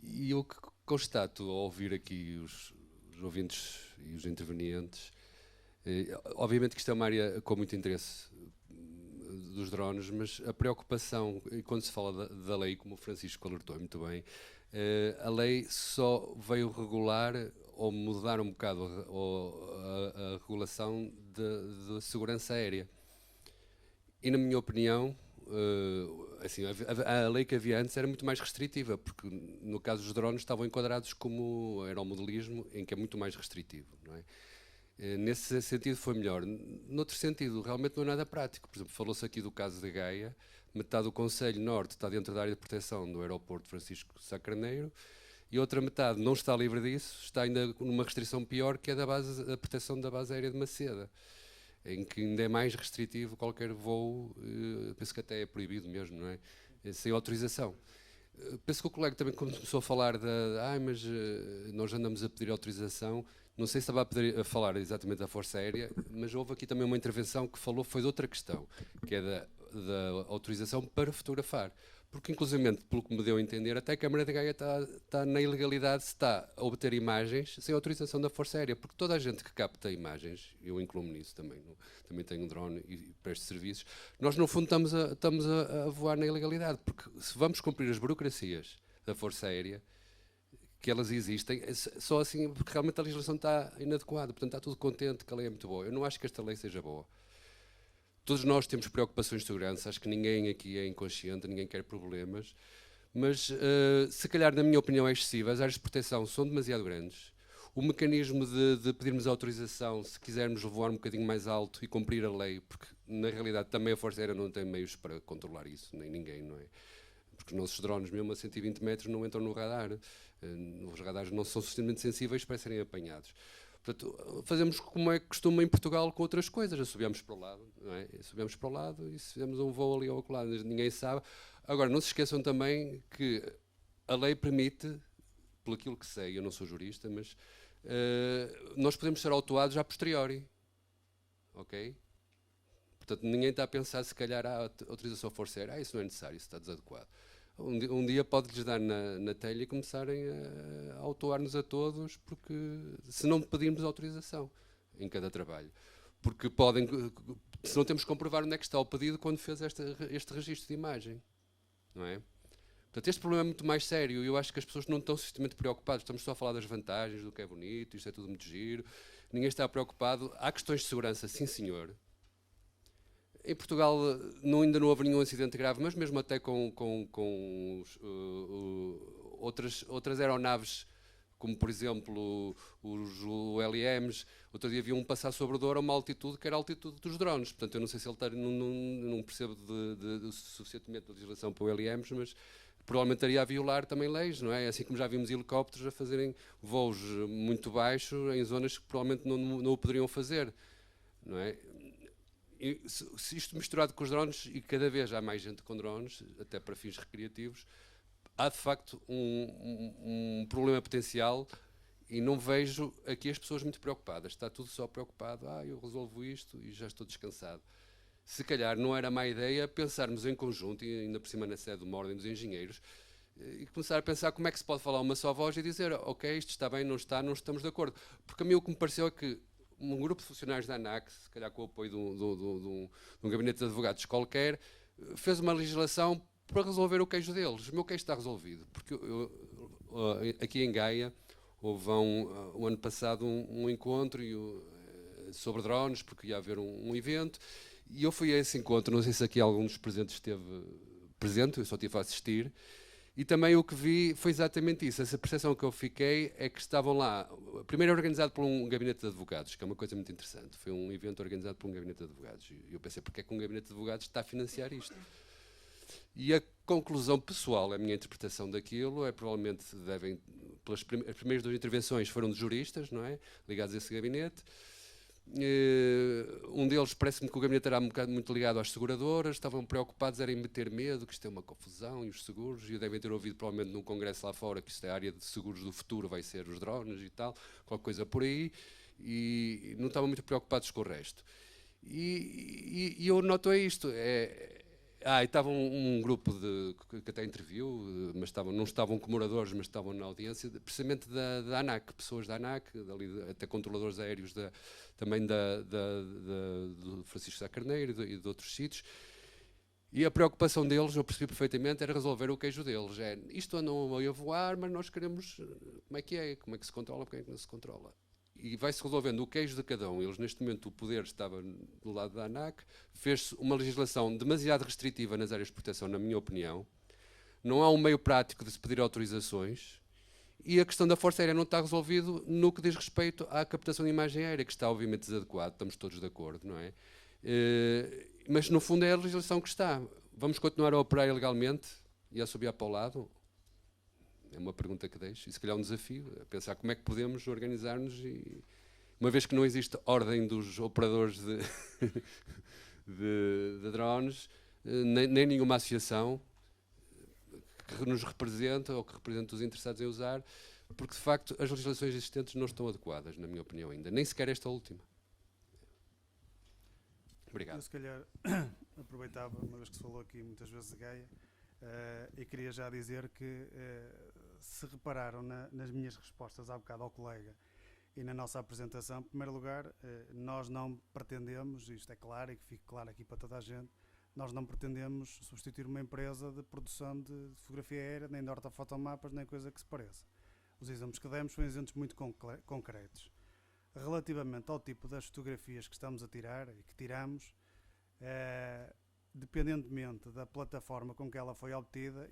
E eu que constato ao ouvir aqui os ouvintes e os intervenientes, obviamente que isto é uma área com muito interesse dos drones, mas a preocupação, e quando se fala da lei, como o Francisco alertou muito bem, a lei só veio regular ou mudar um bocado a regulação da segurança aérea. E na minha opinião, assim, a lei que havia antes era muito mais restritiva, porque no caso dos drones estavam enquadrados como aeromodelismo, em que é muito mais restritivo, não é? Nesse sentido foi melhor. Noutro sentido, realmente não é nada prático. Por exemplo, falou-se aqui do caso de Gaia, metade do Conselho Norte está dentro da área de proteção do aeroporto Francisco Sá Carneiro e outra metade não está livre disso, está ainda numa restrição pior, que é da proteção da base aérea de Maceda, em que ainda é mais restritivo qualquer voo, penso que até é proibido mesmo, não é? Sem autorização. Penso que o colega também começou a falar mas nós andamos a pedir autorização. Não sei se estava a falar exatamente da Força Aérea, mas houve aqui também uma intervenção que falou, foi de outra questão, que é da autorização para fotografar. Porque, inclusivamente, pelo que me deu a entender, até a Câmara de Gaia está na ilegalidade, se está a obter imagens sem autorização da Força Aérea, porque toda a gente que capta imagens, eu incluo-me nisso também, também tenho um drone e presto serviços, nós no fundo estamos a voar na ilegalidade, porque se vamos cumprir as burocracias da Força Aérea, que elas existem, só assim, porque realmente a legislação está inadequada, portanto está tudo contente que a lei é muito boa. Eu não acho que esta lei seja boa. Todos nós temos preocupações de segurança, acho que ninguém aqui é inconsciente, ninguém quer problemas, mas se calhar, na minha opinião, é excessiva. As áreas de proteção são demasiado grandes. O mecanismo de pedirmos autorização, se quisermos voar um bocadinho mais alto e cumprir a lei, porque na realidade também a Força Aérea não tem meios para controlar isso, nem ninguém, não é? Porque os nossos drones, mesmo a 120 metros, não entram no radar. Os radares não são suficientemente sensíveis para serem apanhados. Portanto, fazemos como é que costuma em Portugal com outras coisas. Assobiamos para o lado, não é? Assobiamos para o lado e se fizemos um voo ali ao outro lado, ninguém sabe. Agora, não se esqueçam também que a lei permite, pelo aquilo que sei, eu não sou jurista, mas nós podemos ser autuados a posteriori. Ok? Portanto, ninguém está a pensar se calhar a autorização à Força Aérea, isso não é necessário, isso está desadequado. Um dia pode-lhes dar na telha e começarem a autuar-nos a todos, porque se não pedirmos autorização em cada trabalho. Porque podem, se não temos que comprovar onde é que está o pedido quando fez este registro de imagem, não é? Portanto, este problema é muito mais sério e eu acho que as pessoas não estão suficientemente preocupadas. Estamos só a falar das vantagens, do que é bonito, isto é tudo muito giro. Ninguém está preocupado. Há questões de segurança, sim senhor. Em Portugal ainda não houve nenhum acidente grave, mas mesmo até com outras aeronaves, como por exemplo os LMs, outro dia havia um passar sobre o Douro a uma altitude que era a altitude dos drones. Portanto, eu não sei se ele está, não percebo suficientemente da legislação para o LMs, mas provavelmente estaria a violar também leis, não é? Assim como já vimos helicópteros a fazerem voos muito baixos em zonas que provavelmente não o poderiam fazer, não é? E, se isto misturado com os drones, e cada vez há mais gente com drones, até para fins recreativos, há de facto um problema potencial e não vejo aqui as pessoas muito preocupadas. Está tudo só preocupado, eu resolvo isto e já estou descansado. Se calhar não era má ideia pensarmos em conjunto, e ainda por cima na sede de uma ordem dos engenheiros, e começar a pensar como é que se pode falar uma só voz e dizer, ok, isto está bem, não está, não estamos de acordo. Porque a mim o que me pareceu é que um grupo de funcionários da ANAC, se calhar com o apoio de um gabinete de advogados qualquer, fez uma legislação para resolver o queijo deles. O meu queijo está resolvido. Porque aqui em Gaia houve o ano passado um encontro sobre drones, porque ia haver um evento, e eu fui a esse encontro, não sei se aqui algum dos presentes esteve presente, eu só estive a assistir, e também o que vi foi exatamente isso. Essa percepção que eu fiquei é que estavam lá, primeiro organizado por um gabinete de advogados, que é uma coisa muito interessante. Foi um evento organizado por um gabinete de advogados. E eu pensei, porque é que um gabinete de advogados está a financiar isto? E a conclusão pessoal, a minha interpretação daquilo, é provavelmente as primeiras 2 intervenções foram de juristas, não é? Ligados a esse gabinete. Um deles parece-me que o gabinete era muito ligado às seguradoras, estavam preocupados em meter medo, que isto é uma confusão, e os seguros, e devem ter ouvido provavelmente num congresso lá fora que isto é a área de seguros do futuro, vai ser os drones e tal, qualquer coisa por aí, e não estavam muito preocupados com o resto. E eu noto isto, e estava um grupo que até interviu, mas não estavam como moradores, mas estavam na audiência, precisamente da ANAC, pessoas da ANAC, até controladores aéreos também do Francisco Sá Carneiro e de outros sítios. E a preocupação deles, eu percebi perfeitamente, era resolver o queijo deles. Isto andam a voar, mas nós queremos como é que se controla, porque é que não se controla. E vai-se resolvendo o queijo de cada um. Eles, neste momento, o poder estava do lado da ANAC, fez-se uma legislação demasiado restritiva nas áreas de proteção, na minha opinião. Não há um meio prático de se pedir autorizações. E a questão da Força Aérea não está resolvido no que diz respeito à captação de imagem aérea, que está obviamente desadequado, estamos todos de acordo, não é? Mas, no fundo, é a legislação que está. Vamos continuar a operar ilegalmente e a subir para o lado? É uma pergunta que deixo, e se calhar um desafio, a pensar como é que podemos organizar-nos, e uma vez que não existe ordem dos operadores de drones, nem nenhuma associação que nos representa ou que represente os interessados em usar, porque de facto as legislações existentes não estão adequadas, na minha opinião ainda, nem sequer esta última. Obrigado. Eu se calhar aproveitava, uma vez que se falou aqui muitas vezes de Gaia, e queria já dizer que se repararam nas minhas respostas há bocado ao colega e na nossa apresentação, em primeiro lugar, nós não pretendemos, isto é claro e que fique claro aqui para toda a gente, nós não pretendemos substituir uma empresa de produção de fotografia aérea, nem de ortofotomapas, nem coisa que se pareça. Os exemplos que demos são exemplos muito concretos. Relativamente ao tipo das fotografias que estamos a tirar e que tiramos, dependentemente da plataforma com que ela foi obtida,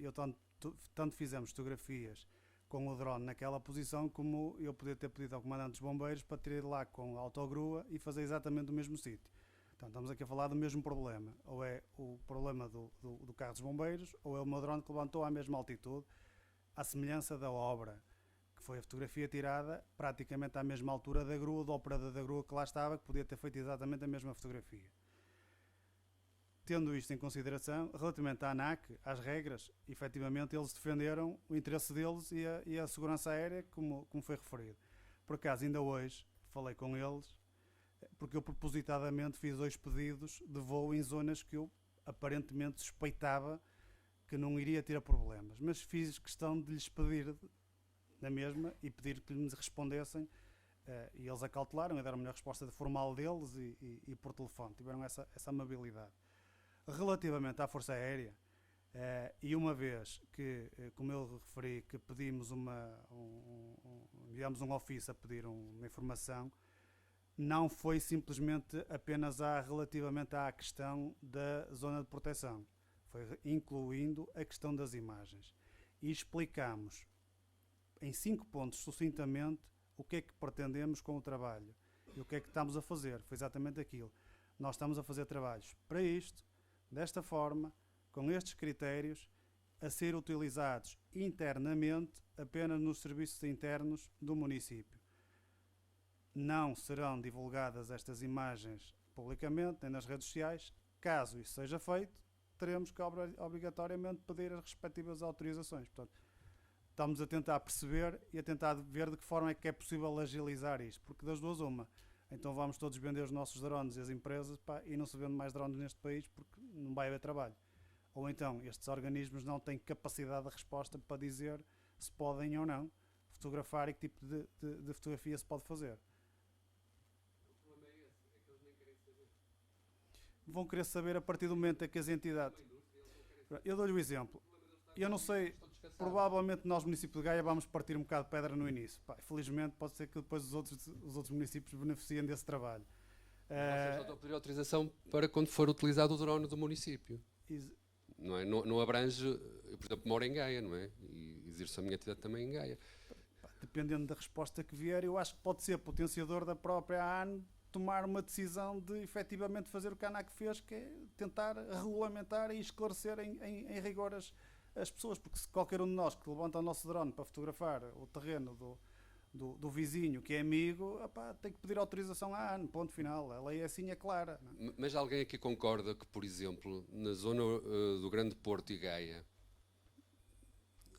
tanto fizemos fotografias com o drone naquela posição, como eu podia ter pedido ao comandante dos bombeiros para ter ido lá com a autogrua e fazer exatamente o mesmo sítio. Então estamos aqui a falar do mesmo problema, ou é o problema do carro dos bombeiros, ou é o meu drone que levantou à mesma altitude, à semelhança da obra, que foi a fotografia tirada praticamente à mesma altura da grua, do operador da grua que lá estava, que podia ter feito exatamente a mesma fotografia. Tendo isto em consideração, relativamente à ANAC, às regras, efetivamente eles defenderam o interesse deles e a segurança aérea, como foi referido. Por acaso, ainda hoje, falei com eles, porque eu propositadamente fiz 2 pedidos de voo em zonas que eu aparentemente suspeitava que não iria ter problemas, mas fiz questão de lhes pedir na mesma e pedir que lhes respondessem, e eles acautelaram e deram-me a resposta formal deles e por telefone, tiveram essa amabilidade. Relativamente à Força Aérea, E uma vez que, como eu referi, que pedimos enviamos um ofício a pedir uma informação, não foi simplesmente apenas relativamente à questão da zona de proteção, foi incluindo a questão das imagens. E explicamos em 5 pontos, sucintamente, o que é que pretendemos com o trabalho e o que é que estamos a fazer. Foi exatamente aquilo. Nós estamos a fazer trabalhos para isto, desta forma, com estes critérios, a ser utilizados internamente apenas nos serviços internos do município. Não serão divulgadas estas imagens publicamente, nem nas redes sociais. Caso isso seja feito, teremos que obrigatoriamente pedir as respectivas autorizações. Portanto, estamos a tentar perceber e a tentar ver de que forma é que é possível agilizar isto, porque das duas uma. Então vamos todos vender os nossos drones e as empresas, e não se vende mais drones neste país porque não vai haver trabalho. Ou então estes organismos não têm capacidade de resposta para dizer se podem ou não fotografar e que tipo de fotografia se pode fazer. O problema é esse, é que eles nem querem saber. Vão querer saber a partir do momento em que as entidades... Eu dou-lhe o exemplo. Eu não sei, provavelmente nós, município de Gaia, vamos partir um bocado de pedra no início. Felizmente pode ser que depois os outros municípios beneficiem desse trabalho. Vocês só estão a pedir autorização para quando for utilizado o drone do município. Não, é? Não abrange, eu, por exemplo, moro em Gaia, não é? E exerço a minha atividade também em Gaia. Dependendo da resposta que vier, eu acho que pode ser potenciador da própria AN tomar uma decisão de efetivamente fazer o que a ANAC fez, que é tentar regulamentar e esclarecer em rigor as pessoas, porque se qualquer um de nós que levanta o nosso drone para fotografar o terreno do vizinho que é amigo, tem que pedir autorização à AN, ponto final. A lei é assim, é clara. Não? Mas alguém aqui concorda que, por exemplo, na zona do Grande Porto e Gaia,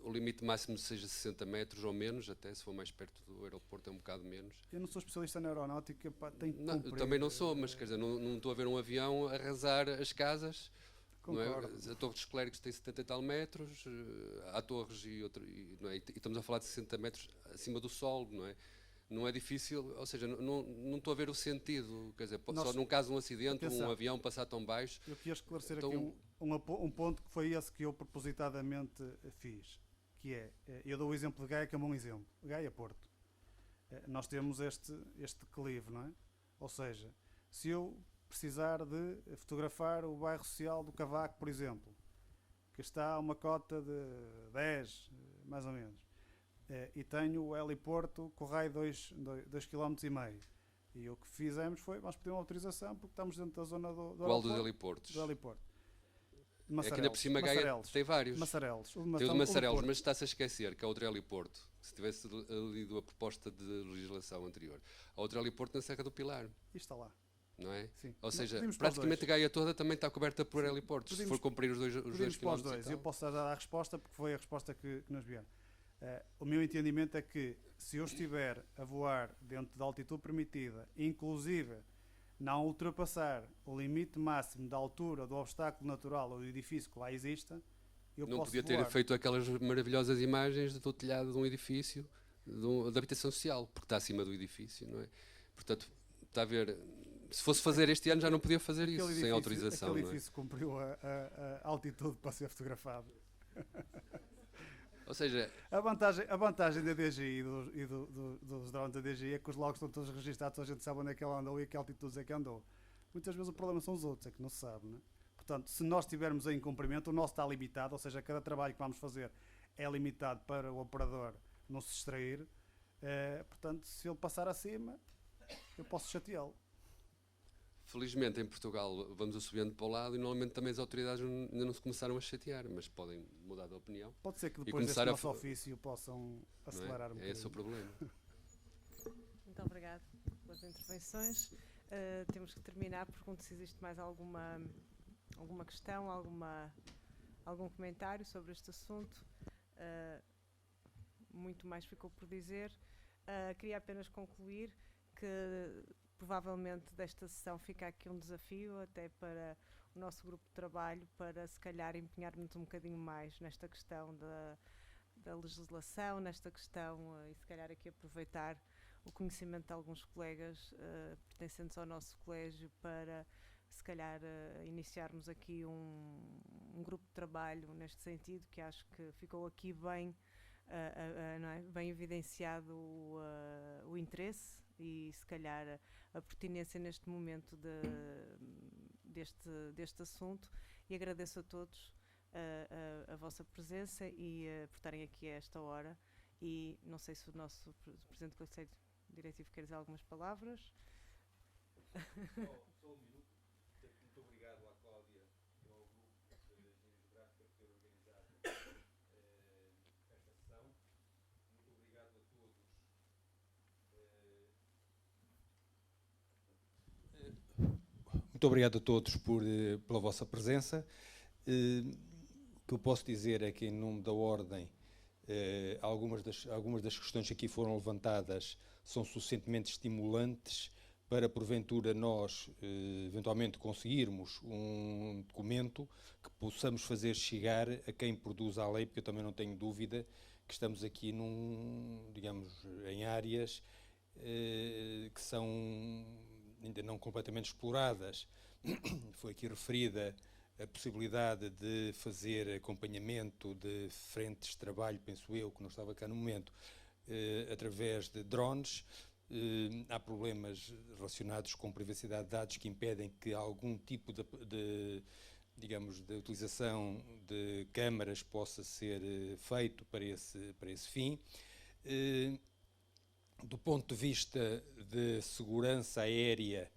o limite máximo seja 60 metros ou menos, até se for mais perto do aeroporto é um bocado menos? Eu não sou especialista na aeronáutica, tenho que cumprir. Eu também não sou, mas quer dizer, não estou a ver um avião arrasar as casas. Não é? A Torre dos Clérigos tem 70 e tal metros, há torres não é? E estamos a falar de 60 metros acima do solo, não é? Não é difícil, ou seja, não estou a ver o sentido, quer dizer, só num caso de um acidente, um avião passar tão baixo. Eu queria esclarecer aqui um ponto que foi esse que eu propositadamente fiz, que é, eu dou o exemplo de Gaia, que é um bom exemplo, Gaia-Porto. Nós temos este declive, não é? Ou seja, se eu precisar de fotografar o bairro social do Cavaco, por exemplo, que está a uma cota de 10, mais ou menos, e tenho o heliporto com raio 2,5 km. E o que fizemos foi, vamos pedir uma autorização porque estamos dentro da zona do qual dos heliportos? Do heliporto. É que ainda por cima Gaia tem vários. Massarelos. Tem o de Massarelos, mas está-se a esquecer que há outro heliporto. Se tivesse lido a proposta de legislação anterior, há outro heliporto na Serra do Pilar. E está lá. Não é? Sim. Ou seja, praticamente Gaia toda também está coberta por heliportos, se for cumprir os dois quilómetros. Eu posso dar a resposta, porque foi a resposta que nos vieram. O meu entendimento é que, se eu estiver a voar dentro da altitude permitida, inclusive não ultrapassar o limite máximo da altura do obstáculo natural ou do edifício que lá exista, eu não posso podia ter feito aquelas maravilhosas imagens do telhado de um edifício de habitação social, porque está acima do edifício, não é? Portanto, está a ver... Se fosse fazer este ano já não podia fazer isso, sem autorização. Aquele edifício cumpriu a altitude para ser fotografado. Ou seja... A vantagem da DGI e dos drones da DGI é que os logs estão todos registados, a gente sabe onde é que ela andou e a que altitudes é que andou. Muitas vezes o problema são os outros, é que não se sabe, não é? Portanto, se nós estivermos em cumprimento, o nosso está limitado, ou seja, cada trabalho que vamos fazer é limitado para o operador não se distrair. Portanto, se ele passar acima, eu posso chateá-lo. Felizmente em Portugal vamos assobiando para o lado e normalmente também as autoridades ainda não se começaram a chatear, mas podem mudar de opinião. Pode ser que depois deste nosso ofício possam acelerar um bocadinho. É esse o problema. Muito obrigado pelas intervenções. Temos que terminar, pergunto se existe mais alguma questão, algum comentário sobre este assunto. Muito mais ficou por dizer. Queria apenas concluir que provavelmente desta sessão fica aqui um desafio até para o nosso grupo de trabalho, para se calhar empenharmos um bocadinho mais nesta questão da legislação, nesta questão, e se calhar aqui aproveitar o conhecimento de alguns colegas pertencentes ao nosso colégio para se calhar iniciarmos aqui um grupo de trabalho neste sentido, que acho que ficou aqui bem, não é? Bem evidenciado o interesse e se calhar a pertinência neste momento deste assunto, e agradeço a todos a vossa presença e por estarem aqui a esta hora, e não sei se o nosso Presidente do Conselho Diretivo quer dizer algumas palavras. Só um minuto. Muito obrigado à Cláudia e ao grupo de Engenharia Geográfica por ter organizado esta sessão. Muito obrigado a todos. Muito obrigado a todos pela vossa presença. O que eu posso dizer é que, em nome da Ordem, algumas das questões que aqui foram levantadas são suficientemente estimulantes para, porventura, nós eventualmente conseguirmos um documento que possamos fazer chegar a quem produz a lei, porque eu também não tenho dúvida que estamos aqui digamos, em áreas que são ainda não completamente exploradas. Foi aqui referida a possibilidade de fazer acompanhamento de frentes de trabalho, penso eu, que não estava cá no momento, através de drones. Há problemas relacionados com privacidade de dados que impedem que algum tipo digamos, de utilização de câmaras possa ser feito para esse fim. Do ponto de vista de segurança aérea,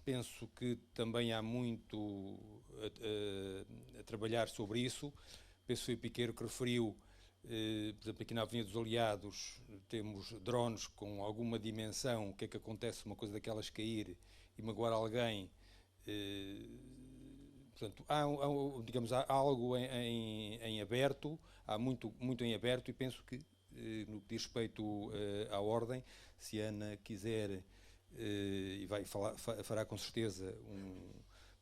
penso que também há muito a trabalhar sobre isso. Penso que foi o Piqueiro que referiu, por exemplo, aqui na Avenida dos Aliados temos drones com alguma dimensão. O que é que acontece uma coisa daquelas cair e magoar alguém? Portanto, digamos, há algo em aberto, há muito em aberto, e penso que, no que diz respeito à Ordem, se a Ana quiser, e fará com certeza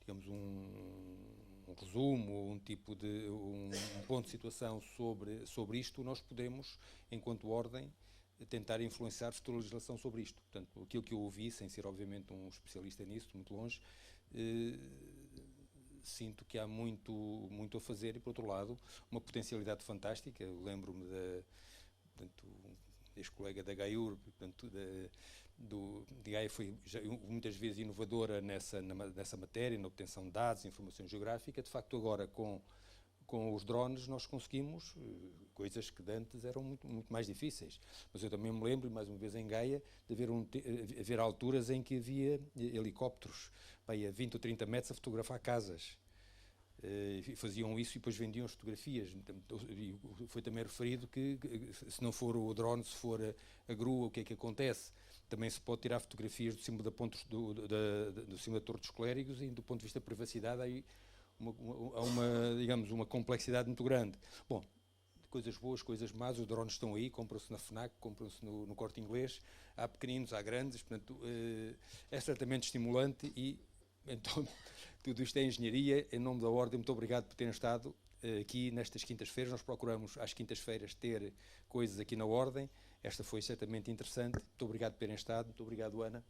digamos, um resumo, ou um tipo de um ponto de situação sobre isto, nós podemos, enquanto Ordem, tentar influenciar futura legislação sobre isto. Portanto, aquilo que eu ouvi, sem ser obviamente um especialista nisso, muito longe, sinto que há muito a fazer, e, por outro lado, uma potencialidade fantástica. Eu lembro-me deste colega da GAIUR, portanto, de Gaia, foi muitas vezes inovadora nessa matéria, na obtenção de dados, informação geográfica. De facto, agora, com os drones, nós conseguimos coisas que de antes eram muito mais difíceis. Mas eu também me lembro, mais uma vez em Gaia, de haver alturas em que havia helicópteros a 20 ou 30 metros a fotografar casas. Faziam isso e depois vendiam as fotografias. E foi também referido que, se não for o drone, se for a grua, o que é que acontece? Também se pode tirar fotografias do cimo do cimo da Torre dos Clérigos, e do ponto de vista da privacidade aí há digamos, uma complexidade muito grande. Bom, coisas boas, coisas más, os drones estão aí, compram-se na FNAC, compram-se no Corte Inglês, há pequeninos, há grandes, portanto, é certamente estimulante. E então, tudo isto é engenharia. Em nome da Ordem, muito obrigado por terem estado aqui nestas quintas-feiras. Nós procuramos, às quintas-feiras, ter coisas aqui na Ordem. Esta foi certamente interessante. Muito obrigado por terem estado. Muito obrigado, Ana.